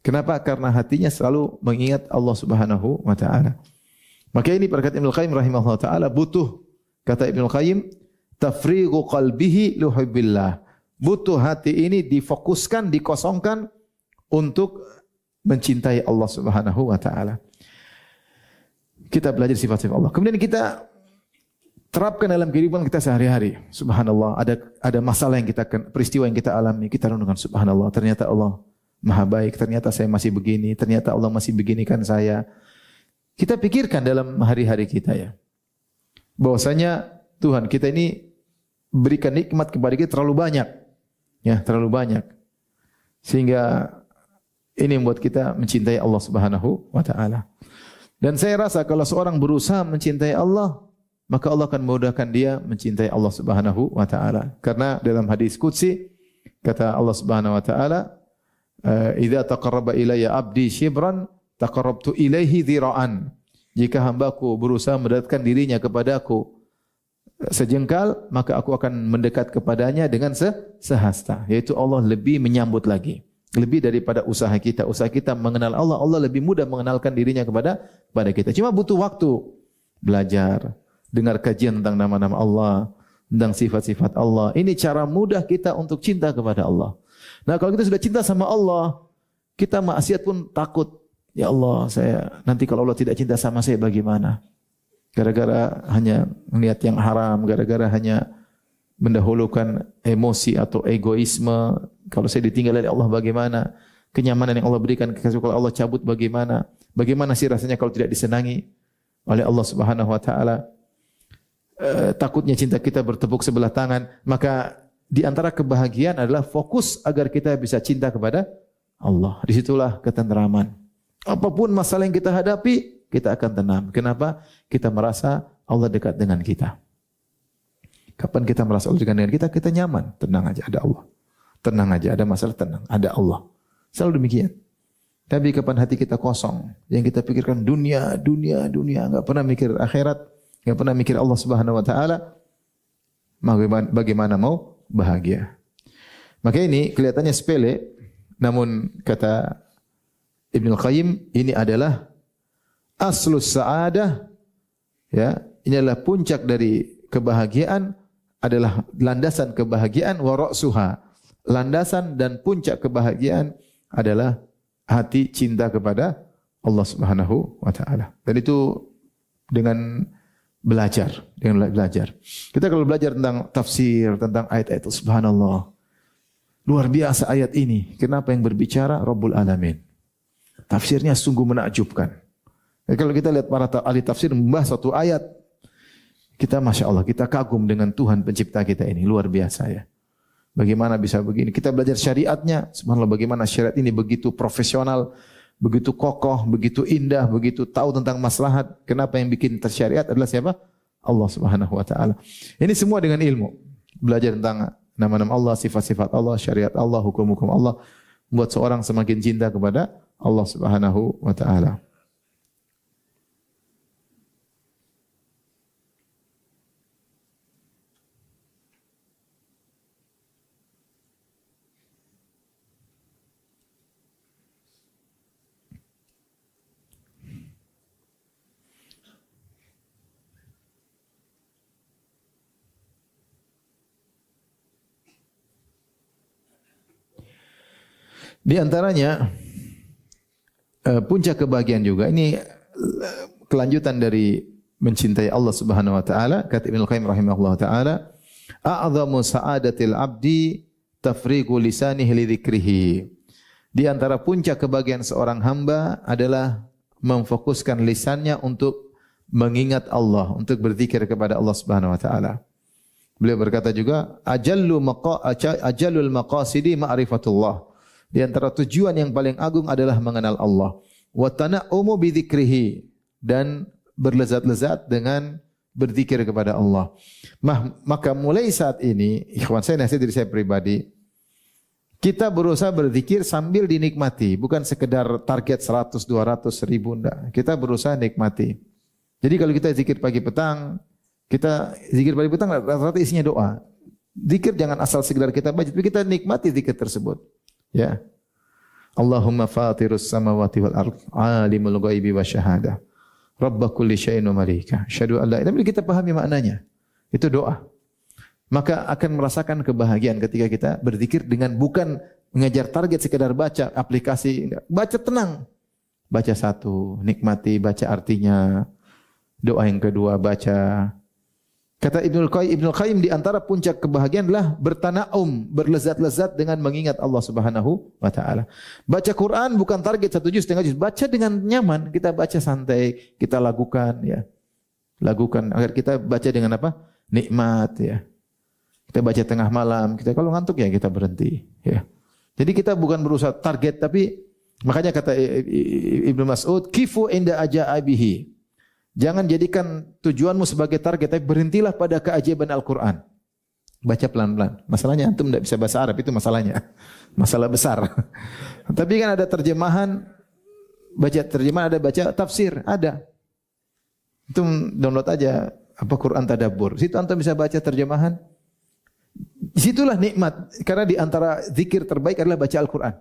Kenapa? Karena hatinya selalu mengingat Allah Subhanahu wa taala. Maka ini perkataan Ibnu Qayyim rahimahullah taala butuh, kata Ibnu Qayyim, tafrigu qalbihi luhubbillah. Butuh hati ini difokuskan, dikosongkan untuk mencintai Allah Subhanahu wa taala. Kita belajar sifat-sifat Allah. Kemudian kita terapkan dalam kehidupan kita sehari-hari. Subhanallah, ada masalah yang peristiwa yang kita alami, kita renungkan subhanallah, ternyata Allah Maha baik, ternyata saya masih begini, ternyata Allah masih beginikan saya. Kita pikirkan dalam hari-hari kita ya. Bahwasanya Tuhan kita ini berikan nikmat kepada kita terlalu banyak. Ya, terlalu banyak. Sehingga ini membuat kita mencintai Allah Subhanahu wa taala. Dan saya rasa kalau seorang berusaha mencintai Allah, maka Allah akan memudahkan dia mencintai Allah Subhanahu wa taala. Karena dalam hadis qudsi kata Allah Subhanahu wa taala, "Idza taqarraba ilayya 'abdi shibran, taqarrabtu ilaihi dhira'an." Jika hambaku berusaha mendekatkan dirinya kepadaku sejengkal, maka aku akan mendekat kepadanya dengan sehasta. Yaitu Allah lebih menyambut lagi. Lebih daripada usaha kita. Usaha kita mengenal Allah, Allah lebih mudah mengenalkan dirinya kepada kita. Cuma butuh waktu. Belajar, dengar kajian tentang nama-nama Allah, tentang sifat-sifat Allah. Ini cara mudah kita untuk cinta kepada Allah. Nah, kalau kita sudah cinta sama Allah, kita maksiat pun takut. Ya Allah, nanti kalau Allah tidak cinta sama saya bagaimana? Gara-gara hanya melihat yang haram, gara-gara hanya mendahulukan emosi atau egoisme. Kalau saya ditinggal oleh Allah bagaimana? Kenyamanan yang Allah berikan, kalau Allah cabut bagaimana? Bagaimana sih rasanya kalau tidak disenangi oleh Allah Subhanahu wa taala? Takutnya cinta kita bertepuk sebelah tangan. Maka di antara kebahagiaan adalah fokus agar kita bisa cinta kepada Allah. Disitulah ketentraman. Apapun masalah yang kita hadapi, kita akan tenang. Kenapa? Kita merasa Allah dekat dengan kita. Kapan kita merasa Allah dekat dengan kita, kita nyaman. Tenang aja, ada Allah. Tenang aja, ada masalah, tenang. Ada Allah. Selalu demikian. Tapi kapan hati kita kosong, yang kita pikirkan dunia, enggak pernah mikir akhirat, enggak pernah mikir Allah Subhanahu wa taala, bagaimana mau bahagia? Maka ini kelihatannya sepele, namun kata Ibnu Qayyim, ini adalah aslus sa'adah, ya, ini adalah puncak dari kebahagiaan, adalah landasan kebahagiaan, wa ra'suha, landasan dan puncak kebahagiaan adalah hati cinta kepada Allah Subhanahu wa taala. Dan itu dengan belajar. Kita kalau belajar tentang tafsir, tentang ayat-ayat itu, subhanallah. Luar biasa ayat ini. Kenapa yang berbicara Rabbul Alamin? Tafsirnya sungguh menakjubkan. Kalau kita lihat para ahli tafsir membahas satu ayat, kita Masya Allah, kita kagum dengan Tuhan pencipta kita ini. Luar biasa ya. Bagaimana bisa begini? Kita belajar syariatnya, subhanallah, bagaimana syariat ini begitu profesional, begitu kokoh, begitu indah, begitu tahu tentang maslahat. Kenapa yang bikin tersyariat adalah siapa? Allah Subhanahu wa taala. Ini semua dengan ilmu. Belajar tentang nama-nama Allah, sifat-sifat Allah, syariat Allah, hukum-hukum Allah, membuat seorang semakin cinta kepada Allah Subhanahu wa taala. Di antaranya puncak kebahagiaan juga. Ini kelanjutan dari mencintai Allah Subhanahu wa taala. Kata Ibnu Qayyim rahimahullah taala, "A'dhamu sa'adatil 'abdi tafriqu lisanihi li dzikrihi." Di antara puncak kebahagiaan seorang hamba adalah memfokuskan lisannya untuk mengingat Allah, untuk berzikir kepada Allah Subhanahu wa taala. Beliau berkata juga, "Ajallul maqasidi ma'rifatullah." Di antara tujuan yang paling agung adalah mengenal Allah. Wa tana'umu bi dzikrihi, dan berlezat-lezat dengan berzikir kepada Allah. Maka mulai saat ini, ikhwan saya, nasihat diri saya pribadi, kita berusaha berzikir sambil dinikmati, bukan sekedar target 100, 200, 1000, enggak. Kita berusaha nikmati. Jadi kalau kita zikir pagi petang, rata-rata isinya doa. Zikir jangan asal sekedar kita baca, tapi kita nikmati zikir tersebut. Ya. Allahumma fatirus samawati wal ardh, alimul ghaibi wasyahadah, rabb kulli syai'in wa malika, asyhadu an la ilaha illa, kita pahami maknanya. Itu doa. Maka akan merasakan kebahagiaan ketika kita berzikir dengan bukan mengejar target sekedar baca aplikasi, baca tenang. Baca satu, nikmati, baca artinya. Doa yang kedua baca. Kata Ibnu Qayyim, di antara puncak kebahagiaan adalah bertanaum, berlezat-lezat dengan mengingat Allah Subhanahu wa taala. Baca Quran bukan target 1 juz, setengah juz, baca dengan nyaman, kita baca santai, kita lakukan ya. Lakukan agar kita baca dengan apa? Nikmat ya. Kita baca tengah malam, kita kalau ngantuk ya kita berhenti ya. Jadi kita bukan berusaha target, tapi makanya kata Ibnu Mas'ud, kifu inda ajaibihi. Jangan jadikan tujuanmu sebagai target, tapi berhentilah pada keajaiban Al-Quran. Baca pelan-pelan. Masalahnya antum tidak bisa bahasa Arab, itu masalahnya. Masalah besar. Tapi kan ada terjemahan, baca terjemahan, ada baca tafsir, ada. Itu download aja apa Quran tadabbur. Situ antum bisa baca terjemahan. Disitulah nikmat. Karena di antara zikir terbaik adalah baca Al-Quran.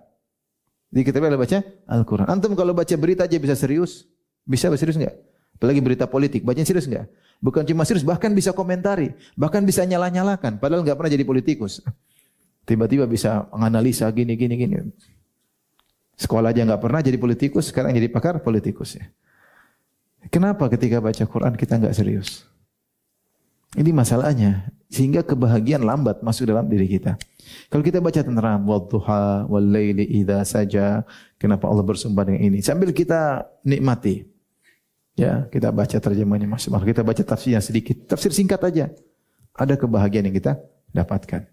Zikir terbaik adalah baca Al-Quran. Antum kalau baca berita aja bisa serius. Bisa serius enggak? Apalagi berita politik. Bacanya serius enggak? Bukan cuma serius, bahkan bisa komentari. Bahkan bisa nyalah-nyalakan. Padahal enggak pernah jadi politikus. Tiba-tiba bisa menganalisa gini. Sekolah aja enggak pernah jadi politikus, sekarang jadi pakar politikus ya. Kenapa ketika baca Quran kita enggak serius? Ini masalahnya. Sehingga kebahagiaan lambat masuk dalam diri kita. Kalau kita baca tenteram, wadduha wal laili idza saja, kenapa Allah bersumpah dengan ini? Sambil kita nikmati. Ya, kita baca terjemahnya maksimal. Kita baca tafsirnya sedikit. Tafsir singkat aja. Ada kebahagiaan yang kita dapatkan.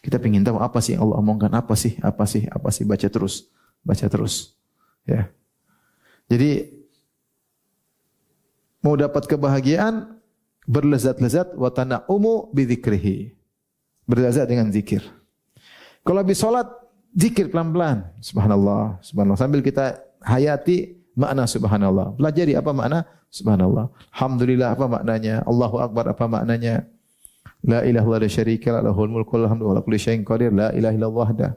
Kita ingin tahu apa sih yang Allah omongkan, apa sih, baca terus. Ya. Jadi mau dapat kebahagiaan, berlezat-lezat wa tana'umu bi dzikrihi. Berlezat dengan zikir. Kalau habis salat, zikir pelan-pelan. Subhanallah, subhanallah. Sambil kita hayati makna subhanallah. Pelajari apa makna subhanallah. Alhamdulillah apa maknanya? Allahu akbar apa maknanya? La ilaha illallah syarika la lahul mulku wal hamdu wa la kulli syai'in qadir. La ilaha illallah wahda.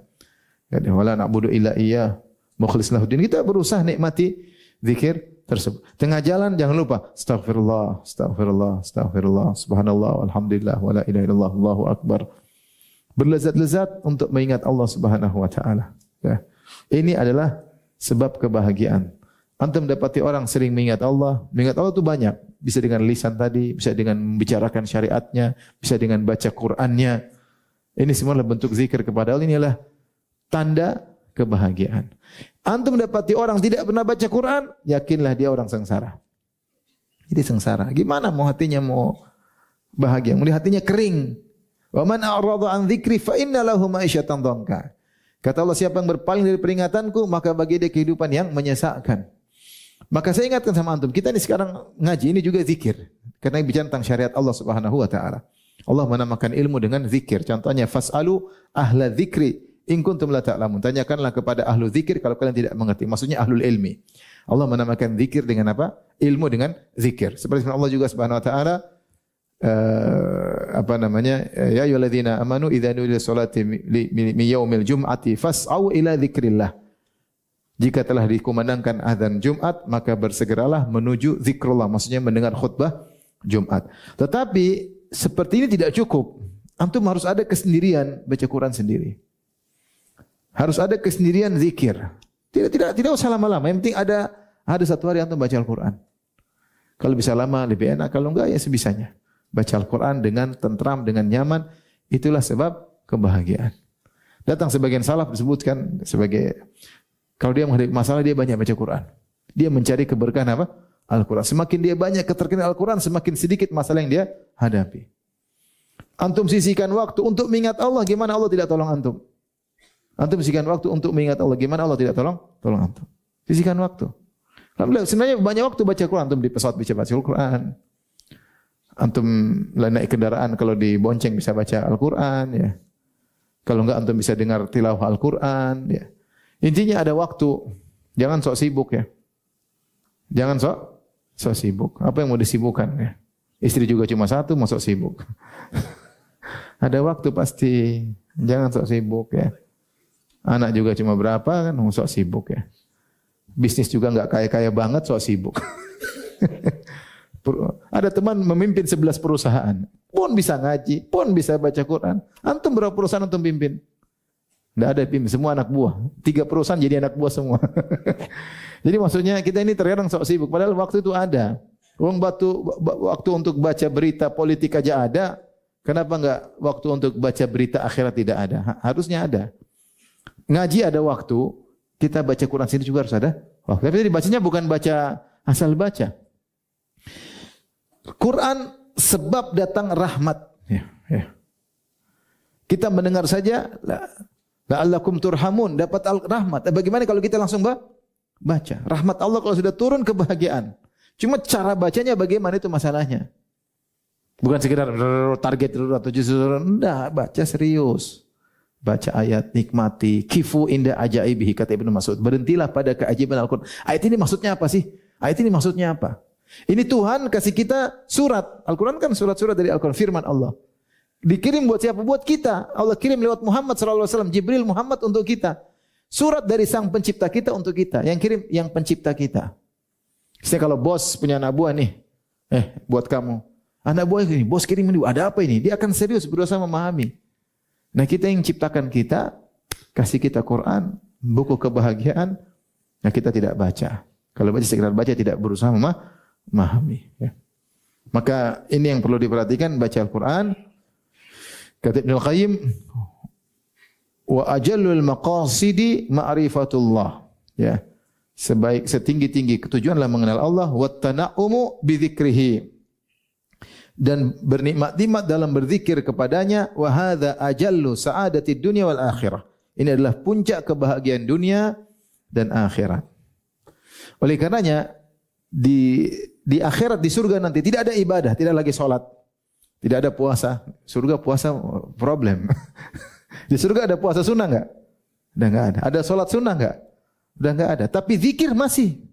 Wa la na'budu illa iyyah. Mukhlishin lahuddin. Kita berusaha nikmati zikir tersebut. Tengah jalan jangan lupa astaghfirullah, subhanallah, alhamdulillah, wa la ilaha illallah, Allahu akbar. Berlezat-lezat untuk mengingat Allah Subhanahu wa taala. Ya. Ini adalah sebab kebahagiaan. Antum dapati orang sering mengingat Allah itu banyak. Bisa dengan lisan tadi, bisa dengan membicarakan syariatnya, bisa dengan baca Qur'annya. Ini semua adalah bentuk zikir kepada Allah. Ini adalah tanda kebahagiaan. Antum dapati orang tidak pernah baca Quran, yakinlah dia orang sengsara. Jadi sengsara. Gimana mau hatinya mau bahagia? Mau hatinya kering. Wa man a'rada an dzikri fa inna lahu ma'isyatan dhanka. Kata Allah, siapa yang berpaling dari peringatanku, maka bagi dia kehidupan yang menyesakkan. Maka saya ingatkan sama antum, kita ini sekarang ngaji ini juga zikir. Karena bicara tentang syariat Allah Subhanahu wa taala. Allah menamakan ilmu dengan zikir. Contohnya fas'alu ahla dzikri in kuntum la ta'lamun. Tanyakanlah kepada ahlu zikir kalau kalian tidak mengerti. Maksudnya ahlul ilmi. Allah menamakan zikir dengan apa? Ilmu dengan zikir. Seperti Allah juga Subhanahu wa taala ya ayyuhalladzina amanu idza nudiya sholati min yaumil jum'ati fas'au ila dzikrillah. Jika telah dikumandangkan azan Jumat, maka bersegeralah menuju zikrullah, maksudnya mendengar khutbah Jumat. Tetapi seperti ini tidak cukup. Antum harus ada kesendirian baca Quran sendiri. Harus ada kesendirian zikir. Tidak usah lama-lama. Yang penting ada satu hari antum baca Al-Quran. Kalau bisa lama lebih enak, kalau enggak ya sebisanya. Baca Al-Quran dengan tentram, dengan nyaman, itulah sebab kebahagiaan. Datang sebagian salaf disebutkan sebagai kalau dia menghadapi masalah dia banyak baca Quran. Dia mencari keberkahan apa? Al-Quran. Semakin dia banyak keterkena Al-Quran, semakin sedikit masalah yang dia hadapi. Antum sisihkan waktu untuk mengingat Allah, gimana Allah tidak tolong antum? Antum sisihkan waktu untuk mengingat Allah, gimana Allah tidak tolong antum? Sisihkan waktu. Alhamdulillah, sebenarnya banyak waktu baca Quran. Antum di pesawat bisa baca Al-Quran. Antum naik kendaraan kalau dibonceng bisa baca Al-Quran. Ya. Kalau enggak antum bisa dengar tilawah Al-Quran. Ya. Intinya ada waktu. Jangan sok sibuk ya. Jangan sok sibuk. Apa yang mau disibukkan ya? Istri juga cuma satu, mau sok sibuk. Ada waktu pasti. Jangan sok sibuk ya. Anak juga cuma berapa kan, mau sok sibuk ya. Bisnis juga enggak kaya-kaya banget, sok sibuk. Ada teman memimpin 11 perusahaan. Pun bisa ngaji, pun bisa baca Quran. Antum berapa perusahaan antum pimpin? Tidak ada pimpin, semua anak buah. 3 perusahaan jadi anak buah semua. Jadi maksudnya kita ini terkadang sok sibuk. Padahal waktu itu ada. Waktu untuk baca berita politik aja ada. Kenapa enggak waktu untuk baca berita akhirat tidak ada? Harusnya ada. Ngaji ada waktu. Kita baca Quran sini juga harus ada waktu. Tapi dibacanya bukan baca asal baca. Quran sebab datang rahmat. Ya. Kita mendengar saja la'allakum turhamun, dapat rahmat. Bagaimana kalau kita langsung baca? Rahmat Allah kalau sudah turun kebahagiaan. Cuma cara bacanya bagaimana itu masalahnya. Bukan sekedar target atau justru enggak, baca serius. Baca ayat, nikmati, kifu inda ajaibihi kata Ibnu Mas'ud. Berhentilah pada keajaiban Al-Qur'an. Ayat ini maksudnya apa sih? Ayat ini maksudnya apa? Ini Tuhan kasih kita surat. Al-Quran kan surat-surat dari Al-Quran, firman Allah. Dikirim buat siapa? Buat kita. Allah kirim lewat Muhammad SAW, Jibril Muhammad untuk kita. Surat dari sang pencipta kita untuk kita. Yang kirim yang pencipta kita. Misalnya kalau bos punya anak buah nih, buat kamu. Anak buah ini, bos kirim ini, ada apa ini? Dia akan serius berusaha memahami. Nah kita yang ciptakan kita, kasih kita Quran, buku kebahagiaan, nah kita tidak baca. Kalau baca sekedar baca, tidak berusaha memahami. Ya. Maka ini yang perlu diperhatikan, baca Al-Quran. Kata Ibnu Qayyim, wa ajallul maqasidi ma'rifatullah. Ya. Setinggi-tinggi ketujuanlah mengenal Allah, wa tana'umu bi dzikrihi. Dan bernikmat-nikmat dalam berzikir kepadanya, wa hadza ajallu sa'adatid dunya wal akhirah. Ini adalah puncak kebahagiaan dunia dan akhirat. Oleh karenanya di akhirat, di surga nanti tidak ada ibadah, tidak lagi salat, tidak ada puasa. Surga puasa problem. Di surga ada puasa sunnah enggak? Udah enggak ada. Ada salat sunnah enggak? Udah enggak ada. Tapi zikir masih.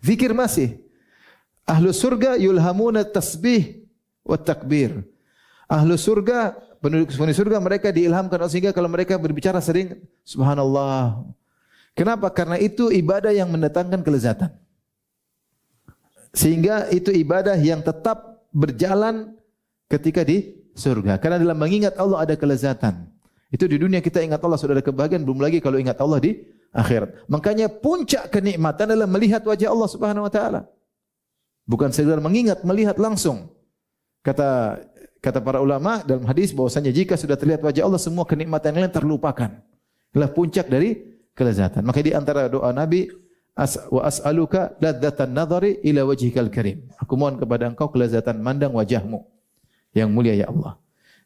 Zikir masih. Ahlu surga yulhamuna tasbih wa takbir. Ahlu surga, penduduk surga, mereka diilhamkan sehingga kalau mereka berbicara sering subhanallah. Kenapa? Karena itu ibadah yang mendatangkan kelezatan. Sehingga itu ibadah yang tetap berjalan ketika di surga. Karena dalam mengingat Allah ada kelezatan. Itu di dunia kita ingat Allah sudah ada kebahagiaan, belum lagi kalau ingat Allah di akhirat. Makanya puncak kenikmatan adalah melihat wajah Allah Subhanahu wa taala. Bukan sekedar mengingat, melihat langsung. Kata para ulama dalam hadis bahwasanya jika sudah terlihat wajah Allah, semua kenikmatan yang lain terlupakan. Itulah puncak dari kelezatan. Maka di antara doa Nabi, wa as'aluka ladzatan nadhari ila wajhikal karim. Aku mohon kepada engkau kelezatan mandang wajahmu yang mulia ya Allah.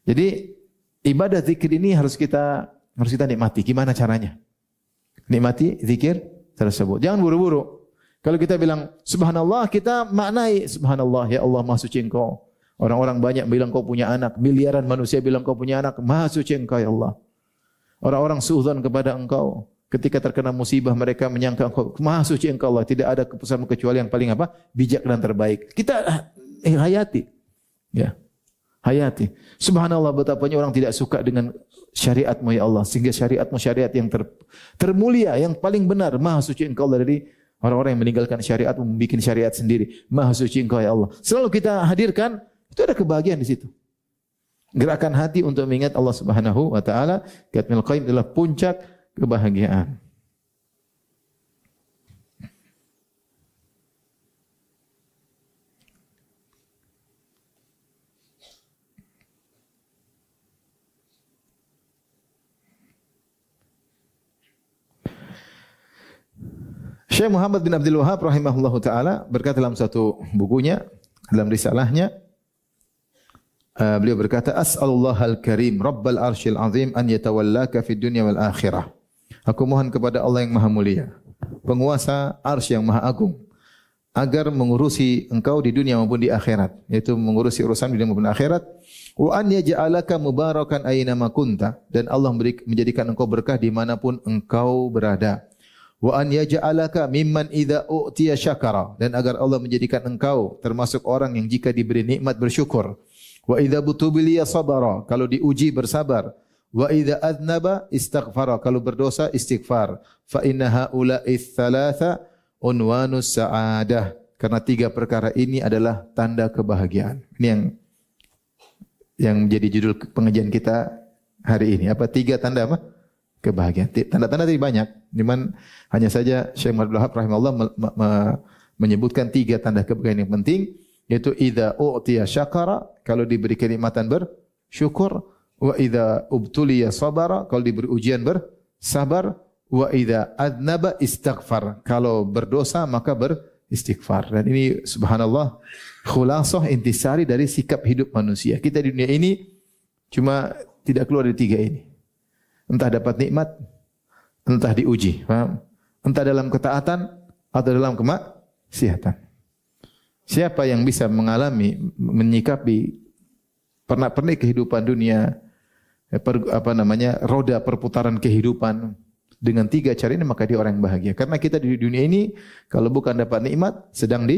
Jadi ibadah zikir ini harus kita nikmati. Gimana caranya? Nikmati zikir tersebut. Jangan buru-buru. Kalau kita bilang subhanallah, kita maknai subhanallah, ya Allah maha suci engkau. Orang-orang banyak bilang kau punya anak, miliaran manusia bilang kau punya anak, maha suci engkau ya Allah. Orang-orang suudzon kepada engkau. Ketika terkena musibah mereka menyangka engkau, maha suci engkau Allah. Tidak ada keputusan kecuali yang paling bijak dan terbaik. Kita hayati. Ya. Hayati. Subhanallah, betapanya orang tidak suka dengan syariatmu ya Allah. Sehingga syariatmu syariat yang termulia, yang paling benar. Maha suci engkau Allah dari orang-orang yang meninggalkan syariat, membuat syariat sendiri. Maha suci engkau ya Allah. Selalu kita hadirkan, itu ada kebahagiaan di situ. Gerakan hati untuk mengingat Allah Subhanahu wa taala, kata Ibnu Qayyim, adalah puncak kebahagiaan. Syekh Muhammad bin Abdul Wahhab rahimahullahu taala berkata dalam satu bukunya, dalam risalahnya, beliau berkata, as'alullahal karim rabbal arsyil azim an yatawallaka fid dunya wal akhirah. Aku mohon kepada Allah yang maha mulia, penguasa arsy yang maha agung, agar mengurusi engkau di dunia maupun di akhirat, yaitu mengurusi urusan dunia maupun akhirat. Wa an yaj'alaka mubarakan aina ma kunta, dan Allah menjadikan engkau berkah dimanapun engkau berada. Wa an yaj'alaka mimman idza u'tiya syakara, dan agar Allah menjadikan engkau termasuk orang yang jika diberi nikmat bersyukur. Wa idza butubiliya sabara, kalau diuji bersabar. Wa idza adnaba istaghfara, kalau berdosa istighfar. Fa inna haula'i tsalatsa unwanus sa'adah, karena tiga perkara ini adalah tanda kebahagiaan. Ini yang menjadi judul pengajian kita hari ini. Apa tiga tanda apa? Kebahagiaan. Tanda-tanda tadi banyak. Cuman hanya saja Syekh Muhammad Wahab rahimahullah menyebutkan tiga tanda kebahagiaan yang penting, yaitu idza u'tiya syakara, kalau diberi kenikmatan bersyukur, wa idza ubtuliya sabara, kalau diberi ujian bersabar, wa idza adnaba istighfar, kalau berdosa maka beristighfar. Dan ini subhanallah khulasah intisari dari sikap hidup manusia. Kita di dunia ini cuma tidak keluar dari tiga ini. Entah dapat nikmat, entah diuji, paham? Entah dalam ketaatan atau dalam kemaksiatan. Siapa yang bisa mengalami, menyikapi pernak-pernik kehidupan dunia, roda perputaran kehidupan dengan tiga cara ini, maka dia orang yang bahagia. Karena kita di dunia ini kalau bukan dapat nikmat, sedang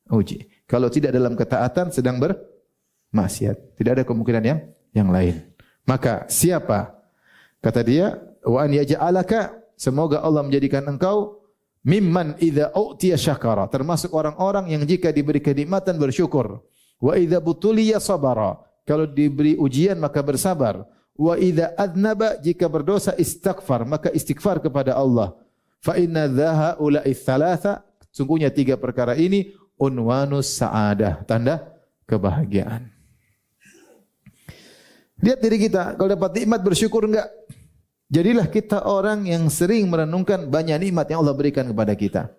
uji. Kalau tidak dalam ketaatan sedang bermaksiat. Tidak ada kemungkinan yang lain. Maka siapa? Kata dia, wa an yaj'alaka, semoga Allah menjadikan engkau mimman idza u'tiya syakara, termasuk orang-orang yang jika diberi kenikmatan bersyukur. Wa idza butuliya sabara, kalau diberi ujian maka bersabar. Wa idza adnaba, jika berdosa istighfar, maka istighfar kepada Allah. Fa inna dzaha ula'i tsalatsa, sungguhnya 3 perkara ini unwanus sa'adah, tanda kebahagiaan. Lihat diri kita, kalau dapat nikmat bersyukur enggak? Jadilah kita orang yang sering merenungkan banyak nikmat yang Allah berikan kepada kita.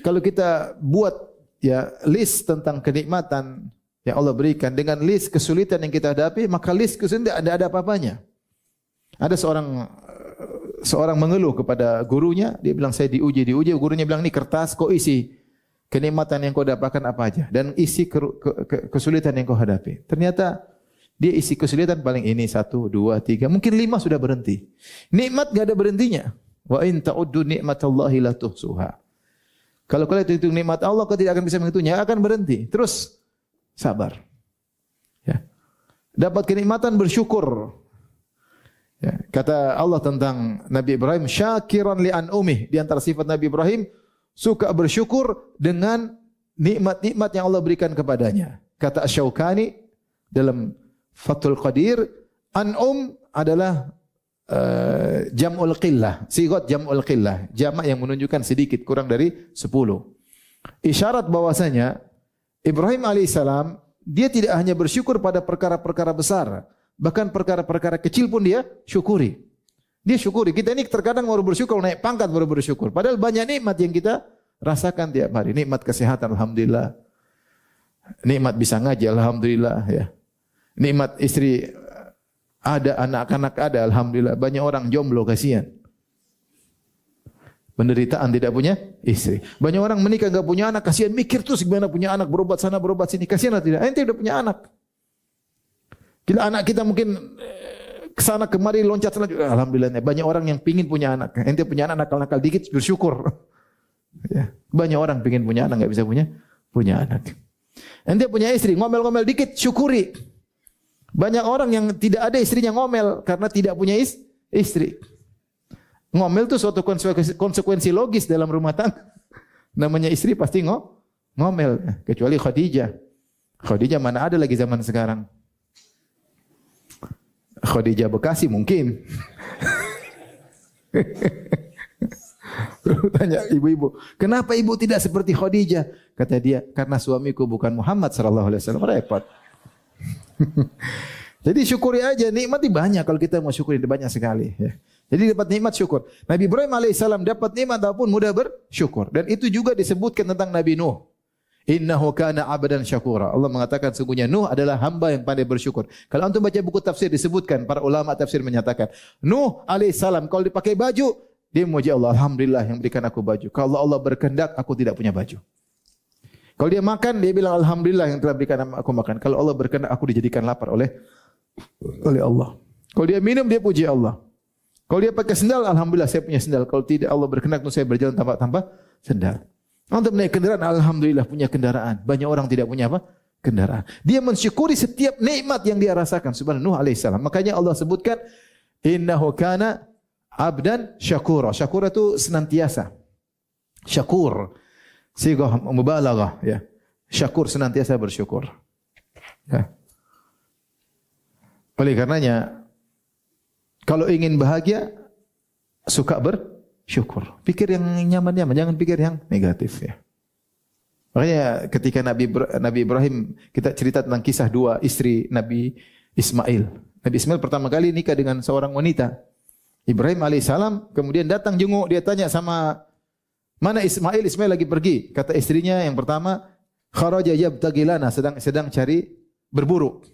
Kalau kita buat ya list tentang kenikmatan yang Allah berikan dengan list kesulitan yang kita hadapi, maka list kesulitan tidak ada apa-apanya. Ada seorang mengeluh kepada gurunya, dia bilang saya diuji, gurunya bilang ini kertas, kau isi kenikmatan yang kau dapatkan apa aja dan isi kesulitan yang kau hadapi. Ternyata dia isi kesulitan paling ini 1, 2, 3, mungkin 5 sudah berhenti. Nikmat enggak ada berhentinya. Wa in ta'uddu nikmatallahi la tuhsuha. Kalau kalian hitung nikmat Allah, kau tidak akan bisa menghitungnya, akan berhenti. Terus sabar. Ya. Dapat kenikmatan bersyukur. Ya. Kata Allah tentang Nabi Ibrahim, syakiran li an'umih. Di antara sifat Nabi Ibrahim, suka bersyukur dengan nikmat-nikmat yang Allah berikan kepadanya. Kata Asy-Syaukani dalam Fathul Qadir, an'um adalah jam'ul qillah, sigat jam'ul qillah, jamak yang menunjukkan sedikit, kurang dari 10. Isyarat bahwasanya Ibrahim alaihissalam dia tidak hanya bersyukur pada perkara-perkara besar, bahkan perkara-perkara kecil pun dia syukuri. Dia syukuri. Kita ini terkadang baru bersyukur, naik pangkat baru bersyukur. Padahal banyak nikmat yang kita rasakan tiap hari. Nikmat kesehatan, alhamdulillah. Nikmat bisa ngaji, alhamdulillah. Ya. Nikmat istri ada, anak-anak ada, alhamdulillah. Banyak orang jomblo, kasihan. Penderitaan tidak punya istri. Banyak orang menikah enggak punya anak, kasihan, mikir terus gimana punya anak, berobat sana, berobat sini. Kasihan atau tidak? Ente udah punya anak. Gila, anak kita mungkin kesana kemari loncat sana, alhamdulillah. Banyak orang yang pingin punya anak. Ente punya anak nakal-nakal dikit bersyukur. Ya. Banyak orang pingin punya anak enggak bisa punya anak. Ente punya istri ngomel-ngomel dikit syukuri. Banyak orang yang tidak ada istrinya ngomel karena tidak punya istri. Ngomel itu suatu konsekuensi logis dalam rumah tangga. Namanya istri pasti ngomel, kecuali Khadijah. Khadijah mana ada lagi zaman sekarang. Khadijah Bekasi mungkin. Tanya ibu-ibu, kenapa ibu tidak seperti Khadijah? Kata dia, karena suamiku bukan Muhammad sallallahu alaihi wasallam. Repot. Jadi syukuri aja, nikmat banyak kalau kita mau syukuri, banyak sekali. Ya. Jadi dapat nikmat syukur. Nabi Ibrahim alaihissalam dapat nikmat ataupun mudah bersyukur. Dan itu juga disebutkan tentang Nabi Nuh. Innahu kana abdan syakura. Allah mengatakan sungguhnya Nuh adalah hamba yang pandai bersyukur. Kalau antum baca buku tafsir disebutkan, para ulama tafsir menyatakan, Nuh alaihissalam kalau dipakai baju, dia memuji Allah, alhamdulillah yang berikan aku baju. Kalau Allah berkehendak, aku tidak punya baju. Kalau dia makan, dia bilang alhamdulillah yang telah berikan aku makan. Kalau Allah berkehendak, aku dijadikan lapar oleh Allah. Kalau dia minum, dia puji Allah. Kalau dia pakai sendal, alhamdulillah saya punya sendal. Kalau tidak, Allah berkehendak untuk saya berjalan tanpa sendal. Untuk naik kendaraan, alhamdulillah punya kendaraan. Banyak orang tidak punya apa? Kendaraan. Dia mensyukuri setiap nikmat yang dia rasakan. Subhanallah, Nuh alaihissalam. Makanya Allah sebutkan, innahu kana abdan syakura. Syakura itu senantiasa. Syakur. Sigah mubalaghah. Ya. Syakur, senantiasa bersyukur. Ya. Oleh karenanya, kalau ingin bahagia, suka bersyukur. Pikir yang nyaman-nyaman, jangan pikir yang negatif. Ya. Makanya ketika Nabi Ibrahim, kita cerita tentang kisah 2 istri Nabi Ismail. Nabi Ismail pertama kali nikah dengan seorang wanita. Ibrahim alaihissalam kemudian datang jenguk, dia tanya sama, mana Ismail? Ismail lagi pergi. Kata istrinya yang pertama, kharaja yabtaghi lana, sedang cari berburu.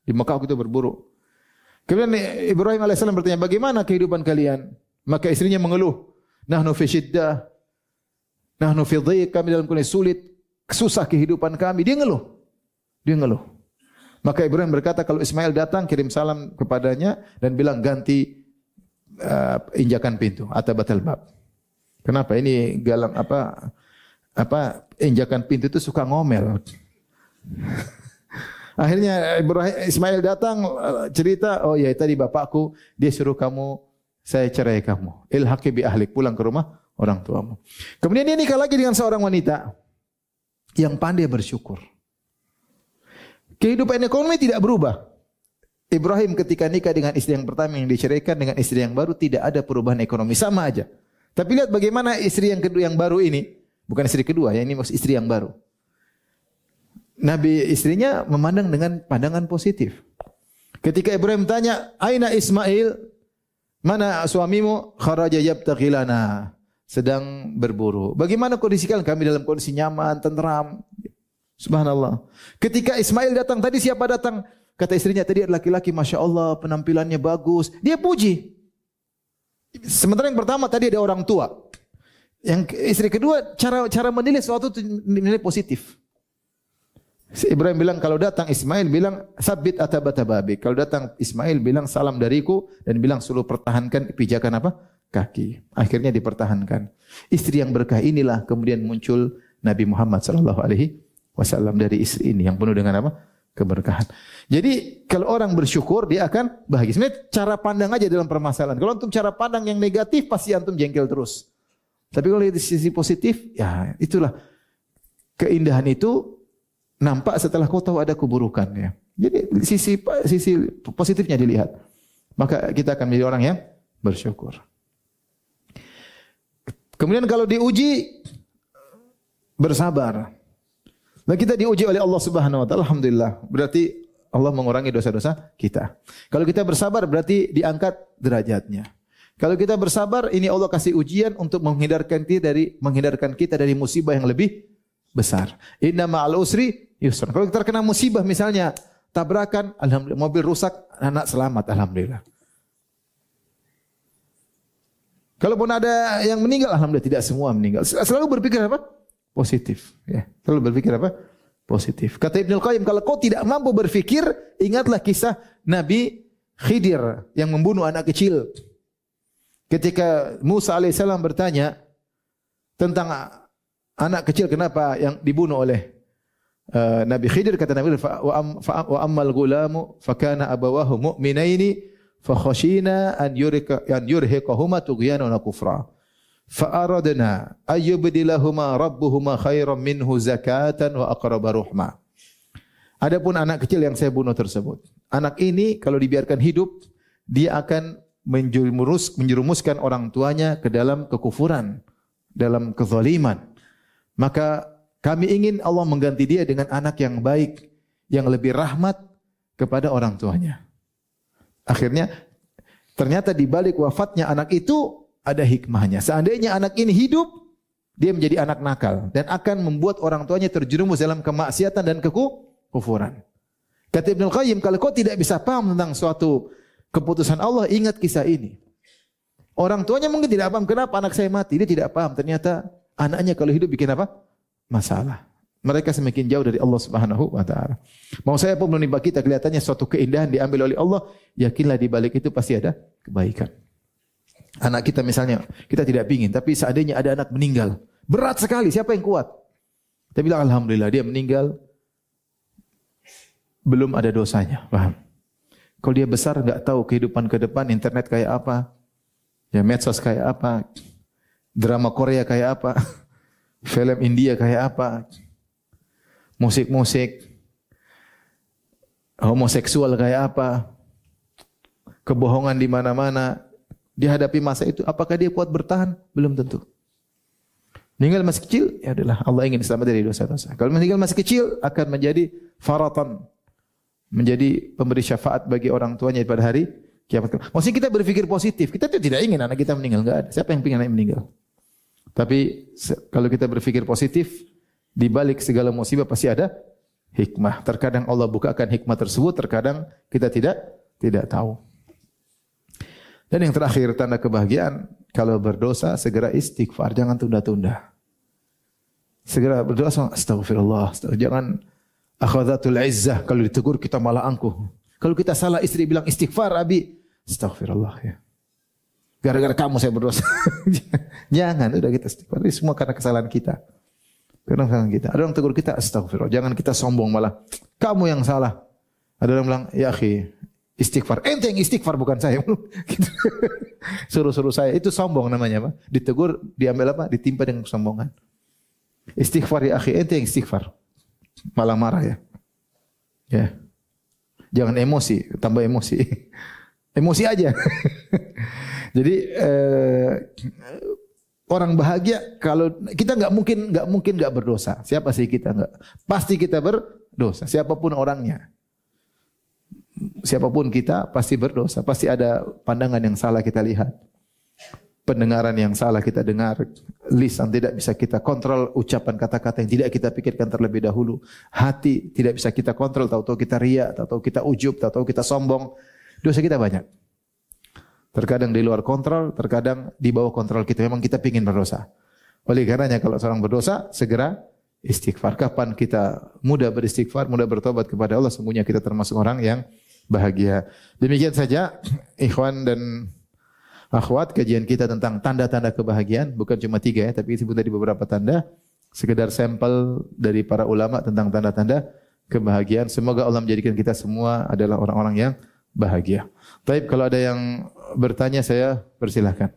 Di Mekah itu berburu. Kemudian Ibrahim alaihissalam bertanya, bagaimana kehidupan kalian? Maka istrinya mengeluh, nahnu fi syiddah, nahnu fi dhiq, kami dalam kondisi sulit, susah kehidupan kami. Dia ngeluh. Maka Ibrahim berkata, kalau Ismail datang, kirim salam kepadanya dan bilang ganti injakan pintu, atabatal bab. Kenapa? Ini injakan pintu itu suka ngomel. Akhirnya Ismail datang cerita, oh ya tadi bapakku dia suruh kamu, saya cerai kamu. Ilhaqi bi ahlik, pulang ke rumah orang tuamu. Kemudian dia nikah lagi dengan seorang wanita yang pandai bersyukur. Kehidupan ekonomi tidak berubah. Ibrahim ketika nikah dengan istri yang pertama yang diceraikan dengan istri yang baru tidak ada perubahan ekonomi, sama aja. Tapi lihat bagaimana istri yang kedua yang baru ini, bukan istri kedua, ya ini maksud istri yang baru. Nabi istrinya memandang dengan pandangan positif. Ketika Ibrahim tanya, "Aina Ismail?" Mana suamimu? "Kharaja yabtaghi lana." Sedang berburu. Bagaimana kondisi kalian? Kami dalam kondisi nyaman, tenteram. Subhanallah. Ketika Ismail datang, tadi siapa datang? Kata istrinya, tadi ada laki-laki, Masya Allah, penampilannya bagus. Dia puji. Sementara yang pertama tadi ada orang tua. Yang istri kedua, cara menilai sesuatu itu menilai positif. Si Ibrahim bilang kalau datang Ismail bilang sabit atabata babik. Kalau datang Ismail bilang salam dariku dan bilang suruh pertahankan pijakan apa? Kaki. Akhirnya dipertahankan. Istri yang berkah inilah kemudian muncul Nabi Muhammad sallallahu alaihi wasallam dari istri ini yang penuh dengan apa? Keberkahan. Jadi kalau orang bersyukur dia akan bahagia. Sebenarnya cara pandang aja dalam permasalahan. Kalau antum cara pandang yang negatif pasti antum jengkel terus. Tapi kalau dari sisi positif ya itulah keindahan itu nampak setelah kau tahu ada keburukannya. Jadi sisi positifnya dilihat. Maka kita akan menjadi orang yang bersyukur. Kemudian kalau diuji bersabar. Dan kita diuji oleh Allah Subhanahu wa taala, alhamdulillah. Berarti Allah mengurangi dosa-dosa kita. Kalau kita bersabar berarti diangkat derajatnya. Kalau kita bersabar ini Allah kasih ujian untuk menghindarkan kita dari musibah yang lebih besar. Inna ma'al usri yusra. Kalau kita terkena musibah misalnya tabrakan, alhamdulillah, mobil rusak, anak selamat, alhamdulillah. Kalaupun ada yang meninggal, alhamdulillah tidak semua meninggal. Selalu berpikir apa? Positif. Ya, selalu berpikir apa? Positif. Kata Ibnul Qayyim, kalau kau tidak mampu berpikir, ingatlah kisah Nabi Khidir yang membunuh anak kecil. Ketika Musa alaihissalam bertanya tentang anak kecil kenapa yang dibunuh oleh Nabi Khidir, kata Nabi wa ammal gulamu fakana abawahu mu'minaini fa khashina an yurhiqahuma tughyanan wa kufra fa aradna ayyubdilahuma rabbuhuma khairan minhu zakatan wa aqraba ruhma. Adapun anak kecil yang saya bunuh tersebut, anak ini kalau dibiarkan hidup dia akan menjerumuskan orang tuanya ke dalam kekufuran, dalam kezaliman. Maka kami ingin Allah mengganti dia dengan anak yang baik, yang lebih rahmat kepada orang tuanya. Akhirnya ternyata di balik wafatnya anak itu ada hikmahnya. Seandainya anak ini hidup, dia menjadi anak nakal dan akan membuat orang tuanya terjerumus dalam kemaksiatan dan kekufuran. Kata Ibnul Qayyim, kalau kau tidak bisa paham tentang suatu keputusan Allah, ingat kisah ini. Orang tuanya mungkin tidak paham kenapa anak saya mati. Dia tidak paham. Ternyata anaknya kalau hidup bikin apa? Masalah. Mereka semakin jauh dari Allah Subhanahu wa taala. Mau saya pun menimpa kita kelihatannya suatu keindahan diambil oleh Allah, yakinlah di balik itu pasti ada kebaikan. Anak kita misalnya, kita tidak pingin, tapi seandainya ada anak meninggal, berat sekali, siapa yang kuat? Kita bilang alhamdulillah dia meninggal belum ada dosanya, paham? Kalau dia besar enggak tahu kehidupan ke depan, internet kayak apa, ya medsos kayak apa, drama Korea kayak apa, film India kayak apa, musik-musik homoseksual kayak apa, kebohongan di mana-mana. Dihadapi masa itu, apakah dia kuat bertahan? Belum tentu. Meninggal masih kecil, ya adalah Allah ingin selamat dari dosa-dosa. Kalau meninggal masih kecil, akan menjadi faratan, menjadi pemberi syafaat bagi orang tuanya pada hari kiamat. Maksudnya kita berpikir positif. Kita tidak ingin anak kita meninggal, enggak ada. Siapa yang ingin anak meninggal? Tapi kalau kita berpikir positif, di balik segala musibah pasti ada hikmah. Terkadang Allah bukakan hikmah tersebut, terkadang kita tidak tahu. Dan yang terakhir tanda kebahagiaan, kalau berdosa segera istighfar, jangan tunda-tunda. Segera berdoa, astagfirullah, jangan akhadhatul izzah, kalau ditegur kita malah angkuh. Kalau kita salah istri bilang istighfar, abi, astagfirullah ya. Gara-gara kamu saya berdosa. Jangan, udah kita istighfar. Ini semua karena kesalahan kita. Kadang-kadang kita. Ada orang tegur kita, astagfirullah. Jangan kita sombong malah. Kamu yang salah. Ada orang bilang, ya akhi, istighfar. Ente yang istighfar bukan saya. Gitu. Suruh-suruh saya. Itu sombong namanya, Pak. Ditegur, diambil apa? Ditimpa dengan kesombongan. Istighfar ya akhi, ente yang istighfar. Malah marah ya. Ya. Jangan emosi, tambah emosi. Emosi aja. Jadi orang bahagia kalau kita nggak mungkin nggak berdosa. Siapa sih kita nggak? Pasti kita berdosa. Siapapun orangnya, siapapun kita pasti berdosa. Pasti ada pandangan yang salah kita lihat, pendengaran yang salah kita dengar, lisan tidak bisa kita kontrol, ucapan kata-kata yang tidak kita pikirkan terlebih dahulu, hati tidak bisa kita kontrol. Tahu-tahu kita riya, tahu-tahu kita ujub, tahu-tahu kita sombong. Dosa kita banyak. Terkadang di luar kontrol, terkadang di bawah kontrol kita. Memang kita ingin berdosa. Oleh karenanya kalau seorang berdosa, segera istighfar. Kapan kita mudah beristighfar, mudah bertobat kepada Allah, sungguhnya kita termasuk orang yang bahagia. Demikian saja, ikhwan dan akhwat, kajian kita tentang tanda-tanda kebahagiaan. Bukan cuma 3 ya, tapi disebut tadi beberapa tanda. Sekedar sampel dari para ulama tentang tanda-tanda kebahagiaan. Semoga Allah menjadikan kita semua adalah orang-orang yang bahagia. Baik, kalau ada yang bertanya saya persilahkan.